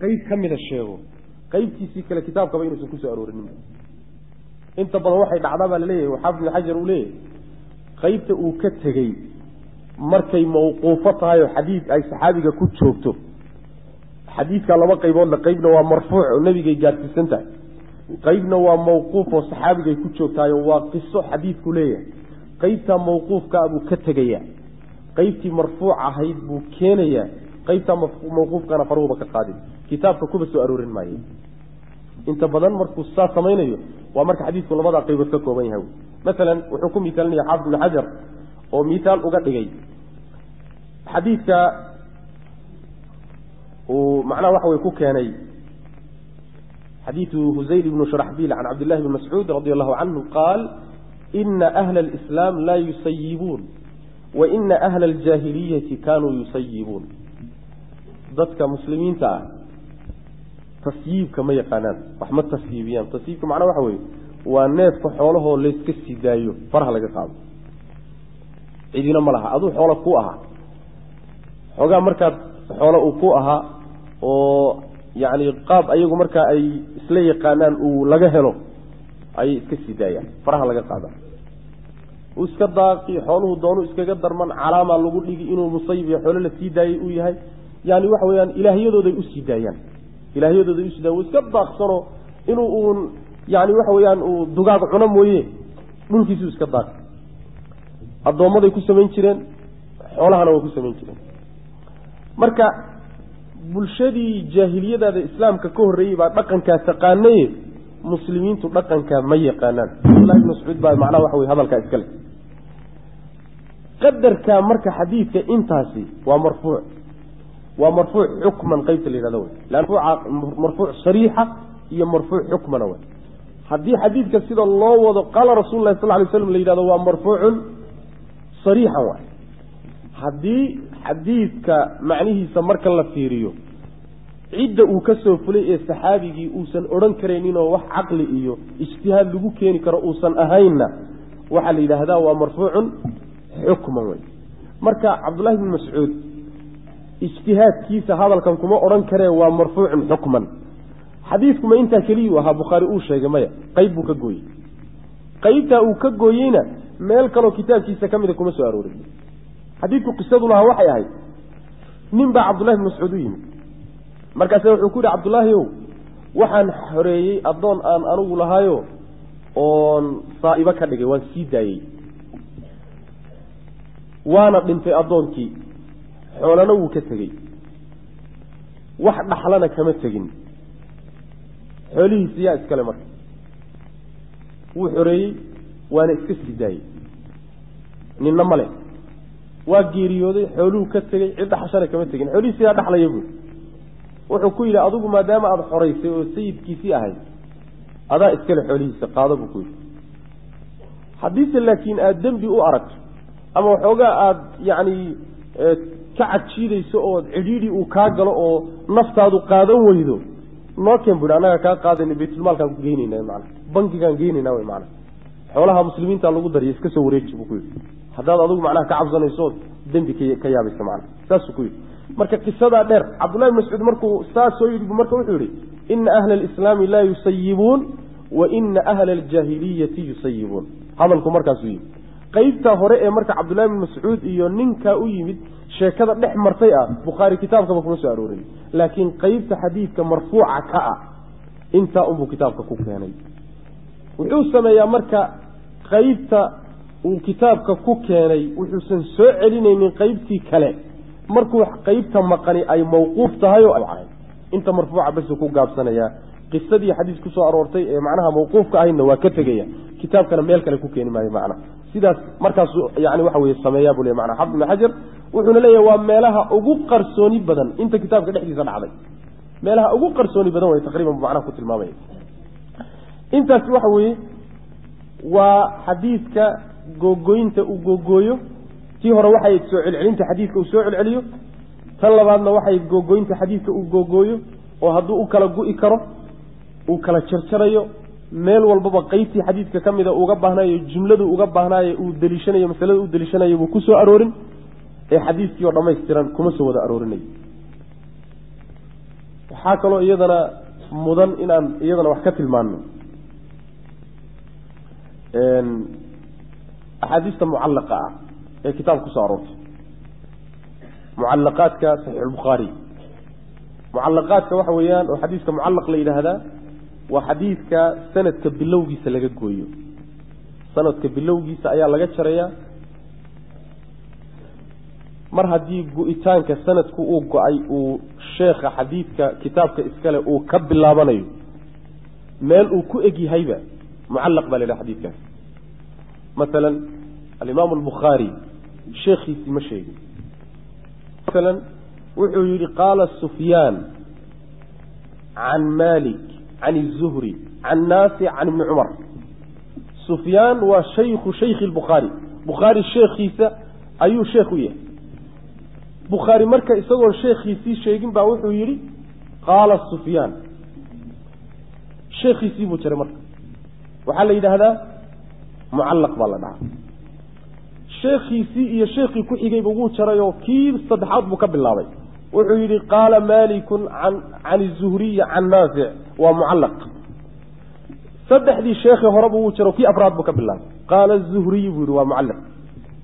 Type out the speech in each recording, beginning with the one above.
قيد كمل الشيء قيد تيسي كلا كتاب كبير سكوس أرور انت بضوحي دعضبا ليه وحافظ حجر وليه قيد وكتغي markay mawquufo tahay xadiis ay saxaabiga ku joogto xadiiska laba qaybood la qaybna waa marfuuc oo nabiga gaarsiisan tahay qaybna waa mawquuf oo saxaabiga ku joogtaay waa qiso xadiisku leeyahay qaybta mawquufka abu ka tagaya qaybtii marfuuc ahayd buu keenaya qaybta mawquufkana faruuba ka qaadin kitaabka kuba soo aroorin maayo inta badan markuu saa sameeyo waa marka xadiisku labada qaybood ka kooban yahay مثلا wuxuu ku miisalnaa xaafid ibn hajar oo miisaal uga dhigay xadiiska oo macnaha waxa way ku keenay حديث هزيل بن شرحبيل عن عبد الله بن مسعود رضي الله عنه قال إن أهل الإسلام لا يسيبون وإن أهل الجاهلية كانوا يسيبون ضدك مسلمين تعال تسييب كما يقانان رحمة تسييبيان تسييب معنا وحوي والناس كحوله ليس كسي دايو فرها لك قام عيدنا ملها أدو حوله كوءها حوغا مركز حوله كوءها يعني قاب أيغو مركا أي إسلي قانان ولغهلو أي كسي دايا فرها لك قام وإسكداقي حوله دونو إسكدر من علامة لغو لغي إنو مصيب يحوله لسي دايا ويهي يعني وحويان إلهيادو دي أسي دايا إلهيادو دي أسي دايا وإسكداق صنو إنو يعني وحويان ودقاق عنام ويه ملكيسو إسكداق الضوامة يكو سمين جيرين حولها وكو سمين جيرين marka bulshadii jaahiliyada islaamka ka horeeyay dhaqanka taqaanay muslimiintu dhaqanka ma yaqaanaan Abdullah ibn Mas'ud baa macnaha waxa way hadalka iskale qadarka marka xadiidka intaasi waa marfuuc hukman qaybta leeyahay la marfuuc sariixa iyo marfuuc hukman waa hadii xadiidka sida loo wado qala rasuulullaahi sallallahu alayhi wasallam leeyahay waa marfuuc sariixa waa hadii xadiidka macnihiisa marka la fiiriyo cidda uu ka soo fulay ee saxaabigii uusan oran kareenin oo wax aqli iyo ijtihaad lagu keeni karo uusan ahayna waxa la yiraahdaa waa marfuucun hukman way marka Abdullah ibn Mas'ud ijtihaadkiisa hadalkan kuma oran karee waa marfuucun hukman xadiidku ma inta kaliya waxa Bukhari uu sheegay maya qayb uu ka gooyay qaybta uu ka gooyayna meel kale kitaabkiisa kamid kuma soo aroorin حديث قصته لها وحي هاي نبع عبد الله بن مسعود مركز يقول عبد الله وحن حريي أظن أن أروه لها أن صائبة كدقي وان سيداي وانا بنت أظنك حولنا وكتغي واحد نحلنا كما تغين حوليه سياس كلمة وحريي وانا اسكسيداي ننمالي waa geeriyooday xooluhu ka tagay cid xashana kama tagin xoolihiisa yaa dhaxlay buu wuxuu ku yiri adigu maadaama aad xoreysay oo sayidkiisii ahay adaa iskale xoolihiisa qaado buu ku yiri hadii laakiin aad dambi u aragto ama waxooga aad yaani ka cajiidayso oo cidhiidhi uu ka galo oo naftaadu qaadan weydo nooken buu anaga ka qaadanay baytul maalka ku geynayna macna bankigan geynayna way macna xoolaha muslimiinta lagu dariyo iska soo wareeji buu ku yiri hadaad adigu macnaha ka cabsanayso dambi ka yaabaysa macna taas ku yiri marka qisada dheer Abdullah ibn Mas'ud markuu soo yiri markuu wuxuu yiri in ahla al-islam la yusayibun wa in ahla al-jahiliyyah yusayibun hadalku markaas yiri qaybta hore ee marka Abdullah ibn Mas'ud iyo ninka u yimid sheekada dhex martay Bukhari kitaabka kuma soo aroorin laakiin qaybta xadiidka marfuuca ka inta uu kitaabka ku keenay wuxuu sameeyaa marka qaybta uu kitaabka ku keenay wuxuu soo celinaynin qaybtii kale markuu qaybta maqani ay mawquuf tahay oo ay inta marfuuca bas ku gaabsanaya qisadii xadiis ku soo aroortay ee macnaha mawquufka ahayna waa ka tagaya kitaabkana meel kale ku keeni maayo macna sidaas markaas yaani waxa weeye sameeyaa buu leeyahay macna Xafid ibn Hajar wuxuu leeyahay waa meelaha ugu qarsooni badan inta kitaabka dhexdiisa dhacday meelaha ugu qarsooni badan way taqriiban macna ku tilmaamay intaas waxa weeye waa xadiiska gogoynta uu gogooyo tii hore waxay soo celcelinta xadiiska uu soo celceliyo tan labaadna waxay gogoynta xadiiska uu gogooyo oo hadduu u kala go'i karo uu kala jarjarayo meel walbaba qaybtii xadiiska kamida uga baahnayo jumladu uga baahnayo uu dalishanayo masalada uu dalishanayo buu ku soo aroorin ee xadiiskii oo dhameystiran kuma soo wada aroorinay وحاكلوا إيضنا مدن إن إيضنا وحكت المعنى أحاديث معلقة كتاب كساروت معلقات كصحيح البخاري معلقات كوحويان وحديث كمعلق لإلى هذا وحديث كسنة كبلوجي سلقة قويه سنة كبلوجي سأيا لقى شريا mar haddii go-itaanka sanadku uu go-ay uu sheekha xadiidka kitaabka iskale uu ka bilaabanayo meel uu ku egyahayba mucallaq baa leedahay xadiidkaas مثلا الإمام البخاري شيخي في مشيخي مثلا وحيري قال سفيان عن مالك عن الزهري عن نافع عن ابن عمر سفيان وشيخ البخاري بخاري الشيخ أي شيخ ويه بخاري مركا يسوي شيخي في شيخين باوحو يري قال سفيان شيخي في بوتر مركا وحال إذا هذا معلق بالله شيخي في يا شيخي كحيجي بوتر يو كيف صدحات مكبل الله وحو يري قال مالك عن الزهري عن نافع ومعلق صدح لي شيخي هرب بوتر وكي أفراد مكبل الله قال الزهري ومعلق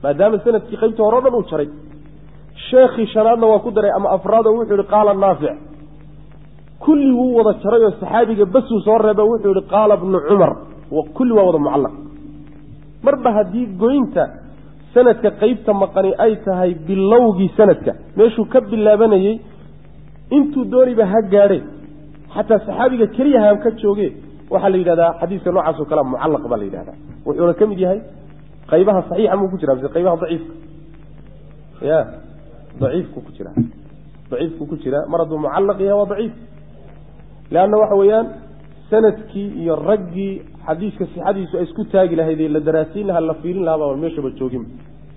ما دام السنة في قيمته هرب بوتر شيخي شنادنا وكدري أما أفراده وحيد قال النافع كل هو وضع الشرعي الصحابي بس وصور وحيد قال ابن عمر وكل هو وضع معلق مربها دي قوينتا سنتك قيبتا مقاني أيتهاي باللوغي سنتك ماشو كب اللاباني انتو دوري بها قاري حتى الصحابي كريها يمكتشوغي وحالي هذا حديث نوعه كلام معلق بالي هذا وحيونا كم دي هاي قيبها صحيحة مو كجرة بس قيبها ضعيف يا ضعيف كوكتيرا مرض معلق هو ضعيف لأنه وحويان سندكي يرجي حديث اسكو تاجي لهذه الدراسين هلا فيرين لها والمشي بالجوجم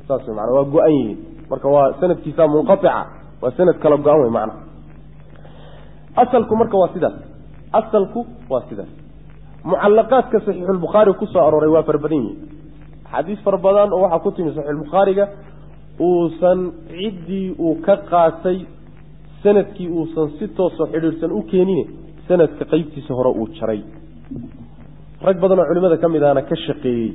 صاصي معنا وجوأين مركوا سندكي سام منقطعة وسند كلام قوي معنا أصلكم مركوا واسدة معلقات كصحيح البخاري وكسر رواية فربدين حديث فربدان أو حكوتي من صحيح البخاري uusan ciddii uu ka qaatay sanadkii uusan si toos oo xiriirsan u keenin sanadka qaybtiisa hore uu jaray rag badan oo culimada kamid ahna ka shaqeeyay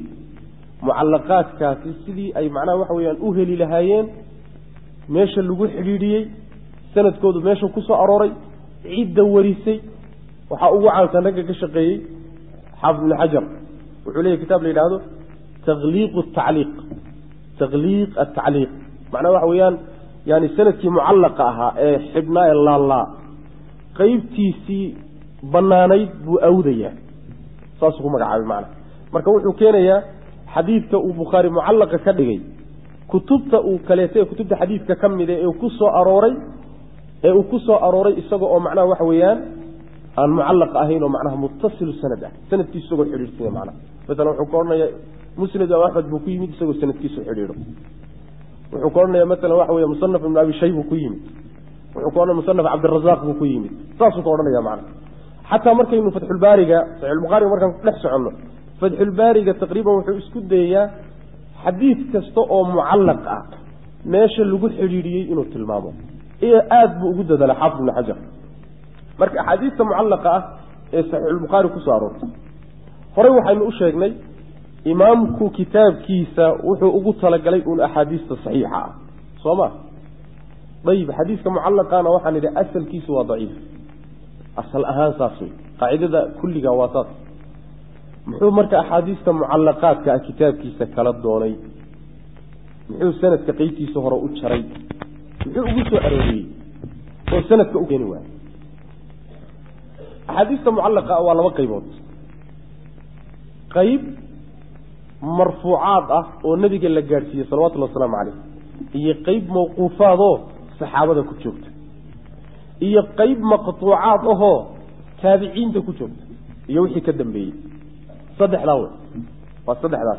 mucallaqaadkaasi sidii ay macnaha waxa weeyaan u heli lahaayeen meesha lagu xiriiriyay sanadkoodu meesha ku soo arooray cidda warisay waxa ugu caansan ragga ka shaqeeyay xaafid ibn xajar wuxuu leeyahay kitaab la yiraahdo تغليق التعليق معناه وحويان يعني سندكي معلقة حبنا الله قيبتيسي بنانيد بو أودية صاصكم مقعابي معنا marka wuxuu keenaya xadiidka uu Bukhari mucallaqa ka dhigay kutubta uu kaleetay kutubta xadiidka kamid ee uu ku soo arooray isaga oo macnaha wax weeyaan aan mucallaq ahayn oo macnaha muttasil sanadkiisu ugu xiriirsan macnaha midna wuxuu qornaya مسند واحد بكيم يسوي سنة كيسو حريره وحكورنا مثلا واحد ويا مصنف من أبي شيب بكيم وحكورنا مصنف عبد الرزاق بكيم تاسو كورنا يا معنا حتى مركي من فتح الباري صحيح البخاري مركي نحس عنه فتح الباري تقريبا وحو اسكود يا حديث كستو او معلق ماشي اللي قد حريريه انه تلمامه ايه اد بوجود ده لحافظ بن حجر مركي احاديث معلقه صحيح البخاري كساروت horey waxaynu u sheegnay imaamku kitaabkiisa wuxuu ugu talagalay un axaadiista saxiixa ah sooma dayib xadiiska mucallaqana waxaan idhi asalkiisu waa daciif asal ahaan saasay qaacidada kulliga waa saas muxuu marka axaadiista mucallaqaadka kitaabkiisa kala doonay muxuu sanadka qeybtiisa hore u jaray muxuu ugu soo arooriyay oo sanadka u keeni waayay axaadiista mucallaqa waa laba qaybood qayb مرفوعات والنبي قال لك قارسية صلوات الله والسلام عليه هي قيب موقوفات صحابة كتشوفت هي قيب مقطوعات تابعين كتشوفت يوحي كدن بي صدح لاول وصدح لاول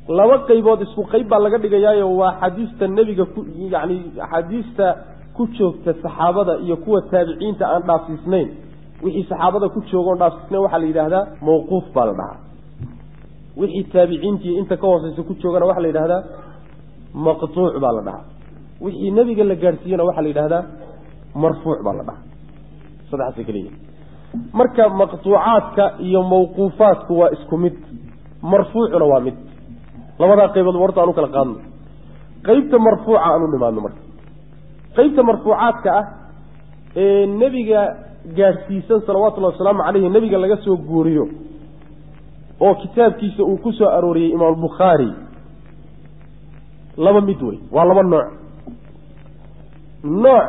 لو قيبات اسمه قيب على قد جاي هو حديث النبي يعني حديث كتشوفت الصحابة يكون تابعين تأن ناس اثنين وحي صحابة كتشوفون ناس اثنين وحلي هذا موقوف بالبعض وحي تابعينتي انت كواسيس ku joogana waxa la yiraahdaa maqtuuc baa la dhahaa wixii nabiga la gaarsiiyana waxa la yiraahdaa marfuuc baa la dhahaa صدح سكلية مركب مقطوعاتك iyo موقوفاتك واسكمد مرفوع وامد لماذا قيبض ورطة أنو كلا قادم قيبت مرفوعة أنو لماذا مركب قيبت مرفوعاتك النبي قارسيسان صلوات الله والسلام عليه النبي قال لقى سوى قوريو oo kitaabkiisa uu ku soo arooriyay Imam Bukhari laba mid way waa laba nooc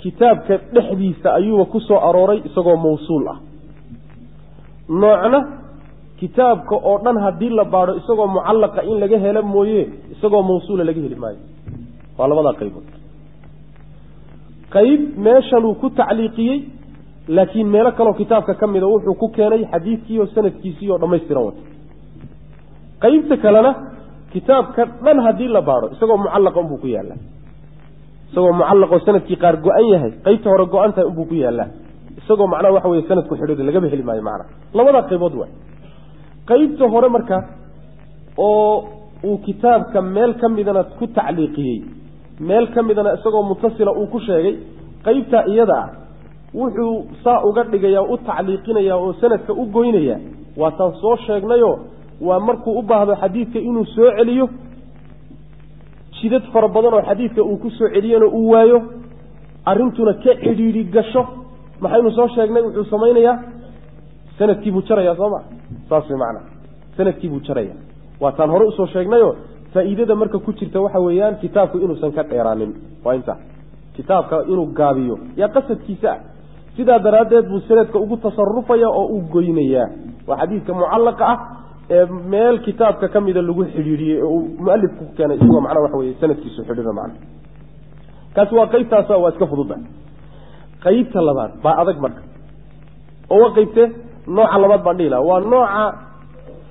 kitaabka dhexdiisa ayuu ku soo arooray isagoo mawsuul ah noocna kitaabka oo dhan hadii la baaro isagoo mucallaqa in laga helo mooyee isagoo mawsuul laga heli maayo waa labada qaybood qayb meeshan uu ku tacliiqiyay laakiin meelo kale oo kitaabka kamida wuxuu ku keenay xadiiskii oo sanadkiisii oo dhameystiran wata qaybta kalena kitaabka dhan hadii la baaro isagoo mucallaqa uu ku yaala isagoo mucallaqa oo sanadkii qaar go'an yahay qaybta hore go'anta uu ku yaala isagoo macna waxa weeye sanadku xidhiidh laga bixi maayo macna labada qaybood waa qaybta hore marka oo uu kitaabka meel kamidana ku tacliiqiyay meel kamidana isagoo mutasila uu ku sheegay qaybta iyada wuxuu saa uga dhigaya u tacliiqinaya oo sanadka u goynaya waa tan soo sheegnayo waa markuu u baahdo xadiidka inuu soo celiyo jidad fara badan oo xadiidka uu ku soo celiyana uu waayo arintuna ka xidhiidhi gasho maxaynu soo sheegnay wuxuu samaynayaa sanadkii buu jaraya sooma saas macna sanadkii buu jaraya waa tan hore u soo sheegnayo faa'iidada marka ku jirta waxa weeyaan kitaabku inuusan ka dheeraanin waa inta kitaabka inuu gaabiyo ya qasadkiisa sidaa daraadeed buu sanadka ugu tasarrufaya oo uu goynaya waa xadiidka mucallaqa ah ee meel kitaabka kamida lagu xidhiidhiyay oo muallifku keenay isagoo macna waxa weeye sanadkiisu xidhiidha macna kaas waa qaybtaas waa iska fududa qaybta labaad baa adag marka oo qaybte nooca labaad baan dhila waa nooca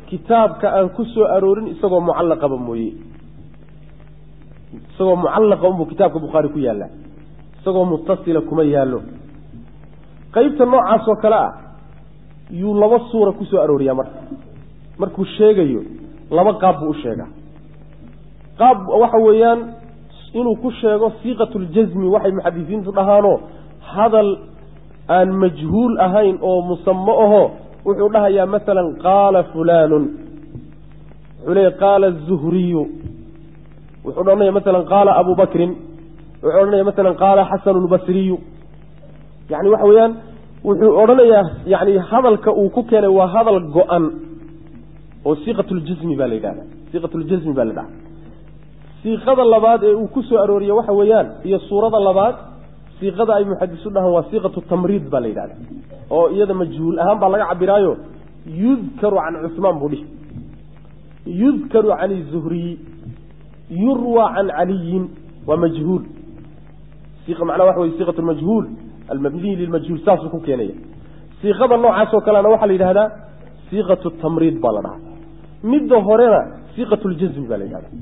kitaabka aan ku soo aroorin isagoo mucallaqa mooyee isagoo mucallaqa uu kitaabka Bukhari ku yaala isagoo muttasila kuma yaalo qaybta noocaas oo kala ah yuu laba suura ku soo arooriya markuu sheegayo laba qaab buu sheegaa qaab waxa weeyaan inuu ku sheego siiqatul jazmi waxay muhaddisiintu dhahaano hadal aan majhuul ahayn oo musamma aho wuxuu dhahayaa midalan qaala fulanun xulay qaala az-zuhri wuxuu dhahayaa midalan qaala abu bakr wuxuu dhahayaa midalan qaala hasan al-basri يعني waxa weeyaan wuxuu oranayaa yani hadalka uu ku keenay waa hadal go'an oo siiqatul jazmi baa leeyahay siiqatul jazmi baa leeyahay siiqada labaad ee uu ku soo arooriyay waxa weeyaan iyo suurada labaad siiqada ay muhaddisiin dhahan waa siiqatu tamrid baa leeyahay oo iyada majhuul ahaan baa laga cabiraayo yudkaru an Uthman budi yudkaru an az-Zuhri yurwa an Ali wa majhuul siiqa macna waxa weeye siiqatul majhuul المبني للمجهول ساسو كينيا صيغه نوعاس oo kale waxa la yiraahdaa صيغه التمريض balana midda horena صيغه الجزم baa la yiraahdaa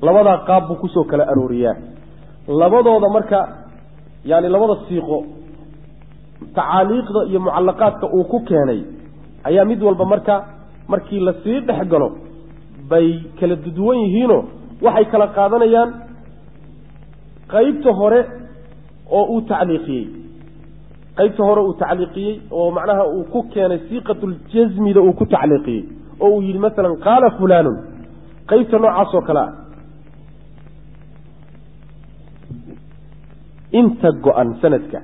labada qaab ku soo kala arooriyaa labadooda marka yani labada siiqo taaliiqda iyo muallaqaadka uu ku keenay ayaa mid walba markii la sii dhaxgalo bay kala duwan yihiin waxay kala qaadanayaan qaybta hore oo uu taaliiqiyay qaybta hore uu tacliiqiyay oo macnaha uu ku keenay siiqatul jazmida uu ku tacliiqiyay oo uu yiri midalan qaala fulanun qaybta noocaas oo kala inta go'an sanadka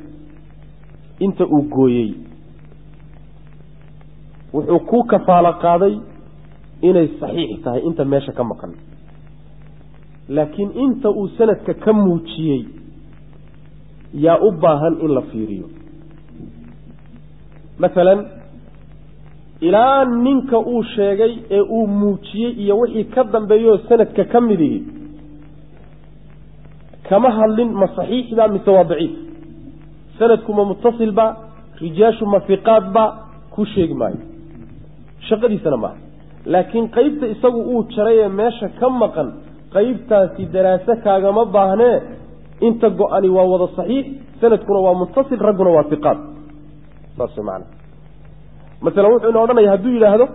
inta uu gooyay wuxuu ku kafaala qaaday inay saxiix tahay inta meesha ka maqan laakiin inta uu sanadka ka muujiyay yaa u baahan in la fiiriyo مثلا إلى نينك أو شيء أو موجي يوحي كذب بيو سنة ككمله كما هل ما صحيح لا متواضعين سندكم متصل با رجاش مفيقات با كل شيء معي شغلي سنة معي لكن قيبت إساقو أو تشريا ماشا كم مقن قيبت في دراسة كاغا مباهنة انت قواني ووضع صحيح سندكم ومتصل رقنا وفيقات صار معنا مثلا وحنا ورنا يهدو إلى هذا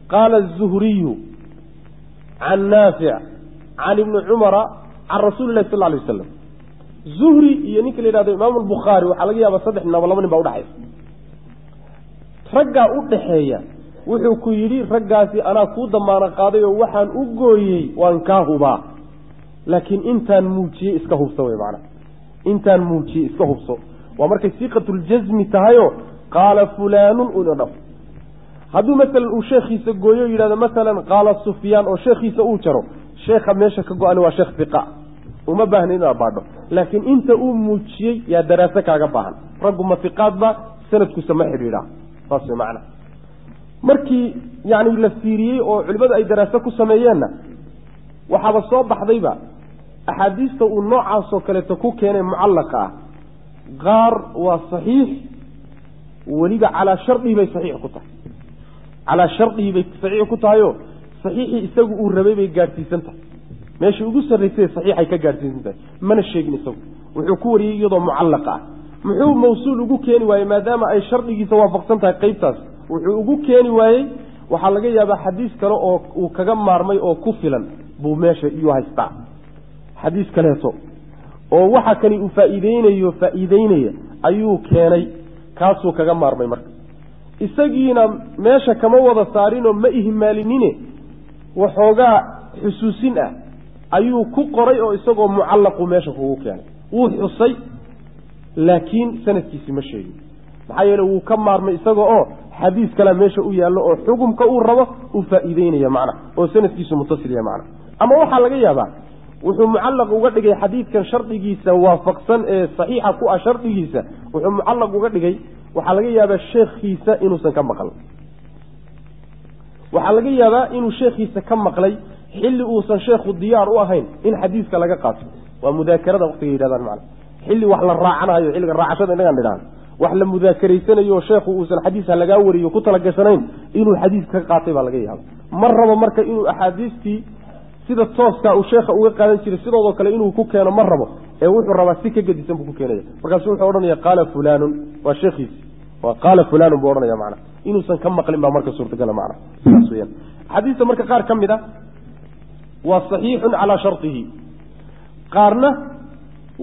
قال الزهري عن نافع عن ابن عمر عن رسول الله صلى الله عليه وسلم zuhri iyo ninka la yidhahdo imaamu albukhaari waxaa laga yaabaa 3 nin ama 2 nin baa udhexaysa raggaa u dhaxeeya wuxuu ku yidhi raggaasi anaa kuu damaano qaaday oo waxaan u gooyey waan kaa hubaa laakiin intaan muujiyey iska hubso wey macana intaan muujiyey iska hubso waa markay siiqatuljasmi tahayo qaala fulaanun una dhaf hadduu masalan uu sheekhiisa gooyo yidhahdo masalan qaala sufyaan oo sheekhiisa uu jaro sheekha meesha ka go-ani waa sheekh fiqa uma baahna inaad baadho laakiin inta uu muujiyey yaa daraaso kaaga baahan raggu ma fiqaadba sanadkusa ma xidhiidha saas way macana markii yani la fiiriyey oo culimadu ay daraaso ku sameeyeenna waxaaba soo baxdayba axaadiista uu noocaasoo kaleeto ku keenay mucallaqa ah qaar waa saxiix weliba calaa shardihi bay saxiix ku tahay calaa shardihi bay saxiix ku tahayoo saxiixii isagu uu rabay bay gaadhsiisan tahay meeshii ugu sarraysay saxiixay ka gaadhsiisan tahay mana sheegin isagu wuxuu ku wariyey iyadoo mucallaqa ah muxuu mawsuul ugu keeni waayey maadaama ay shardigiisa waafaqsan tahay qaybtaas wuxuu ugu keeni waayey waxaa laga yaabaa xadiis kale oo uu kaga maarmay oo ku filan buu meesha iyuu haystaa xadiis kaleeto oo waxa kani uu faa'iideynaya ayuu keenay kaasuu kaga maarmay marka isagiina meesha kama wada saarinoo ma ihmaalinine waxoogaa xusuusin ah ayuu ku qoray oo isagoo mucallaqu meesha kugu keenay wuu xusay laakiin sanadkiisi ma sheegin maxaa yeele wuu ka maarmay isaga oo xadiis kale meesha u yaallo oo xukumka uu rabo uu faa'iideynaya macna oo sanadkiisu muttasil yahay macna ama waxaa laga yaabaa wuxuu mucallaq uga dhigay xadiidkan shardigiisa waafaqsan ee saxiixa ku ah shardigiisa wuxuu mucallaq uga dhigay waxaa laga yaabaa sheekhiisa inuusan ka maqal waxaa laga yaabaa inuu sheekhiisa ka maqlay xilli uusan sheekhu diyaar u ahayn in xadiiska laga qaato waa mudaakarada waqtiga yidhahdaan macna xilli wax la raacanayo xilliga raacashada inagaan dhidhaan wax la mudaakaraysanayo sheekhu uusan xadiis ha lagaa wariyo ku talagashanayn inuu xadiis ka qaatay baa laga yaaba ma rabo marka inuu axaadiistii sida tooskaa uu sheekha uga qaadan jiray sidoodoo kale inuu ku keeno ma rabo ee wuxuu rabaa si ka gedisan buu ku keenaya markaasu wuxuu odhanaya qaala fulaanun waa sheekhiisi waa qaala fulaanun buu odhanaya macna inuusan ka maqlin baa marka suurtagala macna sidaas weyaan xadiista marka qaar ka mid a waa saxiixun calaa shardihi qaarna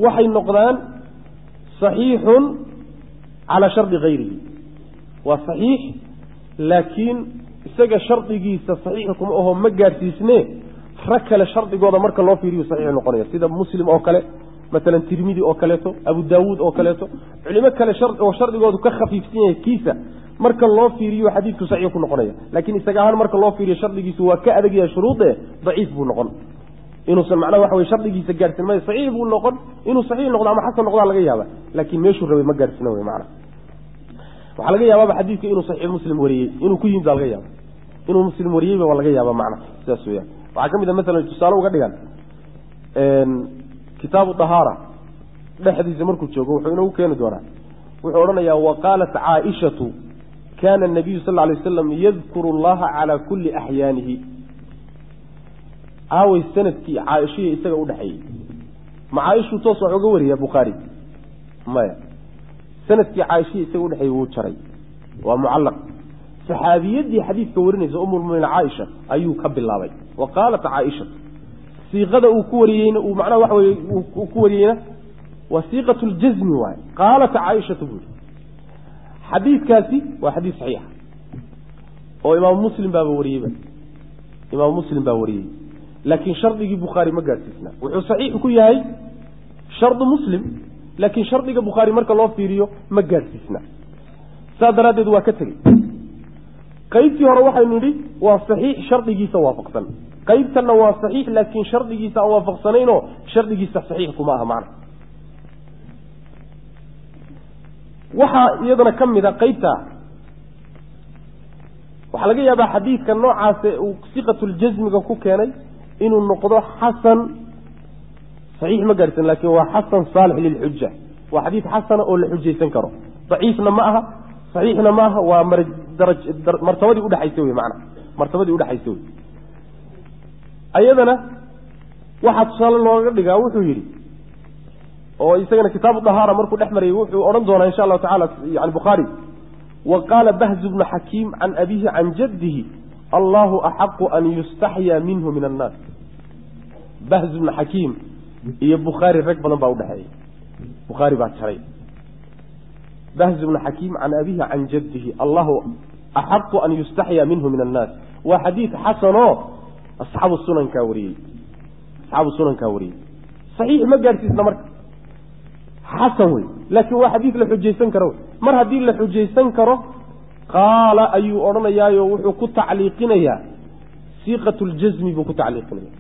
waxay noqdaan saxiixun calaa shardi hayrihi waa saxiix laakiin isaga shardigiisa saxiixa kuma aho ma gaadhsiisne rag kale shardigooda marka loo fiiriyo saxiix noqonaya sida muslim oo kale maalan tirmidi oo kaleeto abu daawuud oo kaleeto culimo kale oo shardigoodu ka khafiifsan yahay kiisa marka loo fiiriyo xadiidku saxiix ku noqonaya laakiin isaga ahaan marka loo fiiriyo shardigiisu waa ka adag yahay shuruude daciif buu noqon inuusan macnaha waxa weye shardigiisa gaadhsin maayo saxiix buu noqon inuu saxiix noqdo ama xasan noqdaa laga yaaba laakiin meeshuu rabay ma gaadhsina wey macna waxaa laga yaabaaba xadiidka inuu saxiix muslim wariyey inuu ku yimid baa laga yaaba inuu muslim wariyeyba waa laga yaaba macna sidaas weyaan waxaa ka mid a maalan tusaale uga dhigan kitaabu dahaara dhexdiisa markuu joogo wuxuu inoogu keeni doonaa wuxuu odhanayaa waqaalat caaishatu kana nabiyu sal lla lay wasalam yadkuru allaha calaa kulli axyaanihi aawey sanadkii caaishiya isaga udhexeeyey ma caaishuu toos wax uga wariyaa bukhaari maya sanadkii caaishiya isaga udhexeeyey wuu jaray waa mucallaq saxaabiyadii xadiidka warinaysa umulmuminiin caaisha ayuu ka bilaabay wa qaalat caaisha siiqada uu ku wariyeyna uu macnaha waxa weye uu ku wariyeyna waa siiqatu ljasmi waaye qaalat caaishatu buu yihi xadiidkaasi waa xadiis saxiixa oo imaamu muslim baaba wariyeyba imaamu muslim baa wariyey laakiin shardigii bukhaari ma gaadhsiisna wuxuu saxiix ku yahay shardu muslim laakiin shardiga bukhaari marka loo fiiriyo ma gaadhsiisna saas daraaddeed waa ka tegey qaybtii hore waxaynu nidhi waa saxiix shardigiisa waafaqsan qaybtanna waa saxiix laakiin shardigiisa aan waafaqsanaynoo shardigiisa saxiix kuma aha macna waxaa iyadana ka mid a qaybta waxaa laga yaabaa xadiidka noocaase uu siqatuljasmiga ku keenay inuu noqdo xasan saxiix ma gaadhsan laakin waa xasan saalix lilxuja waa xadiid xasana oo la xujaysan karo daciifna ma aha saxiixna ma aha waa martabadii udhexaysa wey macna martabadii udhexaysa wey ayadana waxaa tusaale looga dhigaa wuxuu yidhi oo isagana kitaabu dahaara markuu dhex marayay wuxuu odhan doonaa insha allahu tacala yani bukhaari wa qaala bahzu bnu xakiim can abiihi can jaddihi allahu axaqu an yustaxyaa minhu min annaas bahzu bnu xakiim iyo bukhaari rag badan baa udhexeeyey bukhaari baa jaray bahz ibn xakiim can abihi can jaddihi allahu axaqu an yustaxya minhu min annaas waa xadiid xasanoo asxaabu sunankaa wariyey saxiix ma gaadhsiisna marka xasan wey laakiin waa xadiid la xujaysan karo wey mar haddii la xujaysan karo qaala ayuu odhanayaayo wuxuu ku tacliiqinayaa siiqatuljasmi buu ku tacliiqinaya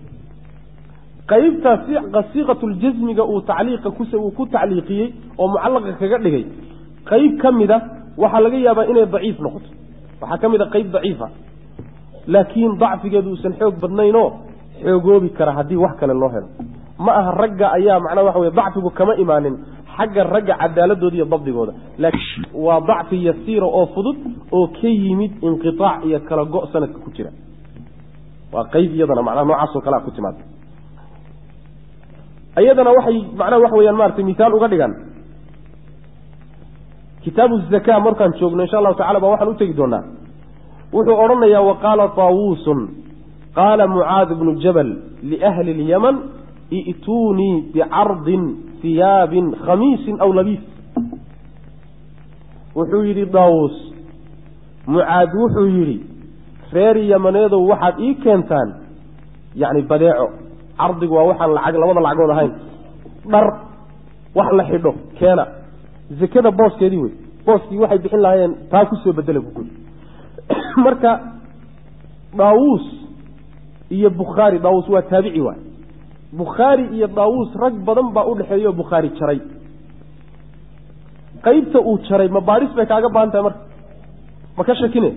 qaybtaa siiqatuljasmiga uu tacliiqa uu ku tacliiqiyey oo mucallaqa kaga dhigay qayb ka mida waxaa laga yaabaa inay daciif noqoto waxaa ka mid a qayb daciifa laakiin dacfigeedu uusan xoog badnaynoo xoogoobi kara haddii wax kale loo helo ma aha ragga ayaa macnaha waxa weye dacfigu kama imaanin xagga ragga cadaaladooda iyo dabdigooda laakiin waa dacfi yasiira oo fudud oo ka yimid inqitaac iyo kala go' sanadka ku jira waa qayb iyadana macnaha noocaasoo kalea ku timaada iyadana waxay macnaha waxa weyaan maratay misaal uga dhigan kitaabu zaka markaan joogno insha allahu tacala ba waxaan u tegi doonaa wuxuu odhanayaa waqaala taawuusun qaala mucaad bnu jabal liahli اlyaman i'tuunii bicardin hiyaabin khamiisin aw labiis wuxuu yidhi daawuus mucaad wuxuu yidhi reer yamaneedow waxaad ii keentaan yacni badeeco cardigu waa waxaan lacag labada lacagood ahayn dhar wax la xidho keena zakada booskeedii wey booskii waxay bixin lahaayeen taa ku soo bedela bukuri marka daawuus iyo bukhaari daawuus waa taabici waay bukhaari iyo daawuus rag badan baa u dhexeeya oo bukhaari jaray qaybta uu jaray ma baadhis bay kaaga baahan tahay marka ma ka shakine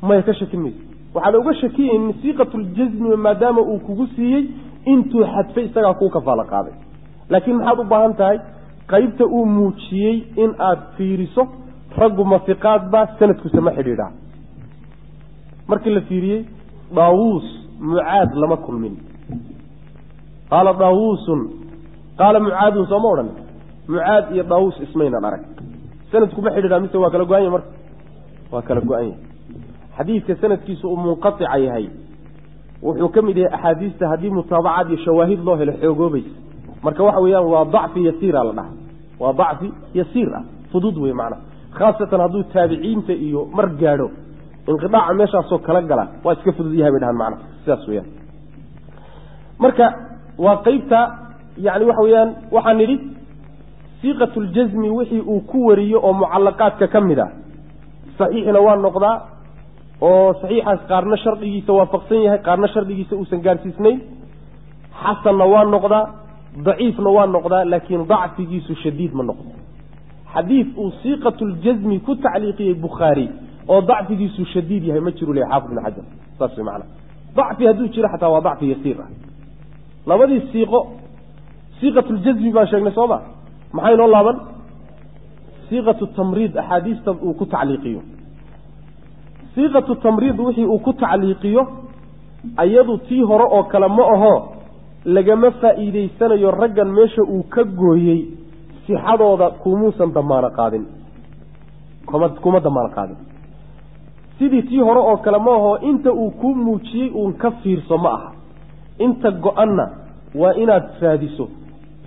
maya ka shakin mayso waxaad uga shakiyeyn siiqatuljasmi maadaama uu kugu siiyey intuu xadfay isagaa kuu kafaalo qaaday laakiin maxaad u baahan tahay qaybta uu muujiyey in aad fiiriso raggu mafiqaadba sanadkuse ma xidhiidhaa markii la fiiriyey daawuus mucaad lama kulmin qaala daawuusun qaala mucaadun sooma odhan mucaad iyo daawuus ismaynan arag sanadku ma xidhiidhaa mise waa kala go-anya marka waa kala go-anya xadiidka sanadkiisa uu munqatica yahay wuxuu ka mid yahay axaadiista haddii mutaabacaad iyo shawaahid loo helo xoogoobaysa marka waxa weeyaan waa dacfi yasiira la dhaha waa dacfi yasiir ah fudud wey macnaha khaasatan hadduu taabiciinta iyo mar gaadho inqidaaca meeshaasoo kala gala waa iska fudud yahay bay dhahaan macnaha sidaas weyaan marka waa qeybta yani waxa weeyaan waxaan nidhi siiqatuljasmi wixii uu ku wariyo oo mucallaqaadka ka mid a saxiixna waa noqdaa oo saxiixaas qaarna shardigiisa waafaqsan yahay qaarna shardigiisa uusan gaarsiisnayn xasanna waa noqdaa daciifna waa noqdaa laakiin dacfigiisu shadiid ma noqdo xadiid uu siiqatuljasmi ku tacliiqiyey bukhaari oo dacfigiisu shadiid yahay ma jiru leeyahay xaafid ibn xajar saas way macana dacfi hadduu jiro xataa waa dacfi yasiir ah labadii siiqatuljasmi baan sheegnay sooma maxay noo laaban siiqatu tamriid axaadiista uu ku tacliiqiyo siiqatu tamriid wixii uu ku tacliiqiyo ayadu tii hore oo kale ma aho lagama faa'iidaysanayo raggan meesha uu ka gooyey sixadooda kumuusan damaano qaadin kuma damaano qaadin sidii tii hore oo kale ma aho inta uu ku muujiyey uun ka fiirso ma aha inta go-anna waa inaad raadiso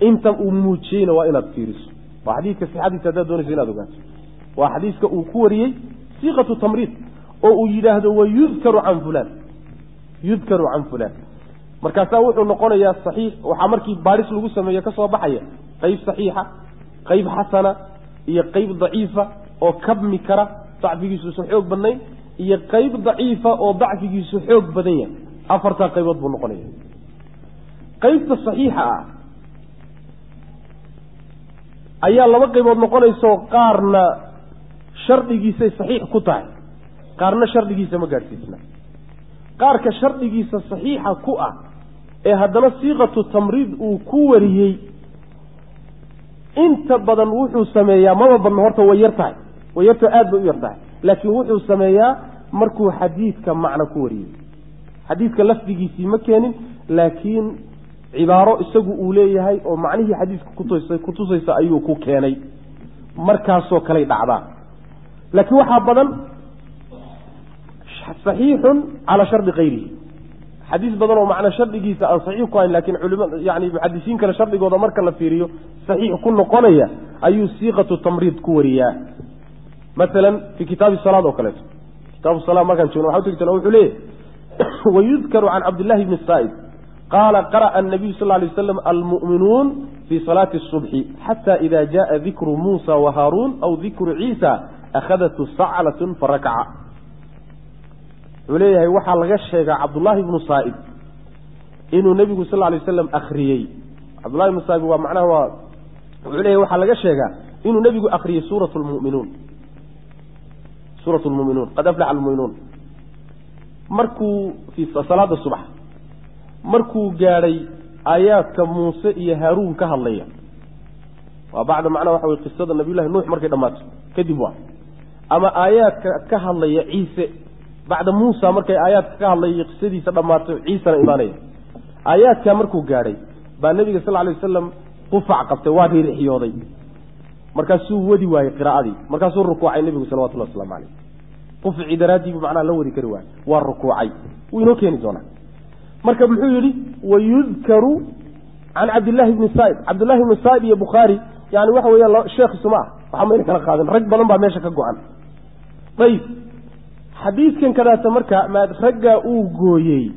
inta uu muujiyeyna waa inaad fiiriso waa xadiidka sixadiisa haddaad doonayso inaad ogaato waa xadiiska uu ku wariyey siiqatu tamriid oo uu yidhaahdo wayudkaru can fulaan markaasaa wuxuu noqonayaa saxiix waxaa markii baadhis lagu sameeyo ka soo baxaya qayb saxiixa qayb xasana iyo qayb daciifa oo kabmi kara dacfigiisuusan xoog badnayn iyo qayb daciifa oo dacfigiisu xoog badan yahay afartaa qaybood buu noqonaya qaybta saxiixa ah ayaa laba qaybood noqonayso qaarna shardigiisay saxiix ku tahay qaarna shardigiisa ma gaadhsiisna qaarka shardigiisa saxiixa ku ah ee haddana siiqatu tamriid uu ku wariyey inta badan wuxuu sameeyaa maba badno horta way yartahay way yartao aad bay u yar tahay laakiin wuxuu sameeyaa markuu xadiidka macno ku wariyey xadiidka lafdigiisii ma keenin laakiin cibaaro isagu uu leeyahay oo macnihii xadiidka kutusaysa ayuu ku keenay markaasoo kaley dhacdaa laakiin waxaa badan saxiixun calaa shardi kayrihi حديث بدل ومعنى شرطه أن صحيح كوين لكن علماء يعني محدثين كلا شرطه وضا مركا لفيريو صحيح كل قنية أي صيغة التمريض كوريا مثلا في كتاب الصلاة وكالته كتاب الصلاة ما كان شنو حاولت تلوح ليه ويذكر عن عبد الله بن السائب قال قرأ النبي صلى الله عليه وسلم المؤمنون في صلاة الصبح حتى إذا جاء ذكر موسى وهارون أو ذكر عيسى أخذته صعلة فركع وليه وحى لغشيغ عبد الله بن السائب إنه النبي صلى الله عليه وسلم أخريي عبد الله بن السائب ومعناه وليه وحى لغشيغ إنه النبي أخريي سورة المؤمنون قد أفلح المؤمنون مركو في صلاة الصبح مركو جاري آيات كموسى يهارون كهالليا وبعد معنا وحوي قصة النبي الله نوح مركي دمات كذبوا أما آيات كهالليا عيسى بعد موسى مركي آيات كهالليا قصدي سدمات عيسى إيمانية آيات كمركو جاري بالنبي صلى الله عليه وسلم قفع قبته وادي رحيوضي مركاسو ودي واي قراءتي مركاسو الركوع النبي صلى الله عليه وسلم عليه قفع درادي بمعنى لوري كروا والركوعي وينو كيني دونا مركب الحيولي ويذكر عن عبد الله بن السائب عبد الله بن السائب يا بخاري يعني وحوى يا الشيخ السماع محمد كان قادم رجب لنبا ماشي كغوان طيب حديث كان كذا تمركا ما رجا او غويي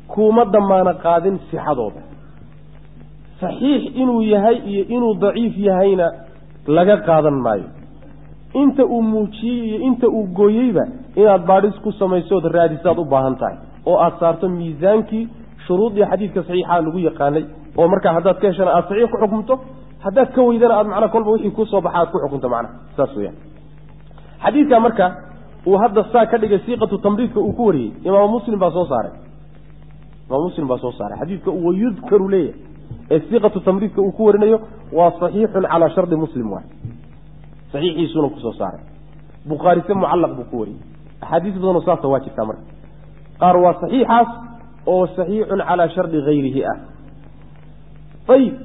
كوما دمانا قادن صحادودا صحيح انه يحيى انه ضعيف يحينا laga qaadan maayo inta uu muujiyay inta uu gooyayba inaad baadhis ku samayso raadisaad u baahan tahay oo aad saarto miisaankii shuruudii xadiidka saxiixa lagu yaqaanay oo marka hadaad ka heshana aad saxiix ku xukunto hadaad ka weydana aad macna kolba wixii ku soo baxaad ku xukunto macna saas weeyaan xadiidka marka uu hadda saa ka dhigay siiqatu tamriidka uu ku wariyay imaam muslim baa soo saaray xadiidka uu yudkaru leeyahay الثقة تمريض كأكورنيو وصحيح على شرط مسلم واحد صحيح يسونه كسوسارة بخاري سمو معلق بكوري حديث بدون صاصة واجب تمر قاروا صحيح أو صحيح على شرط غيره طيب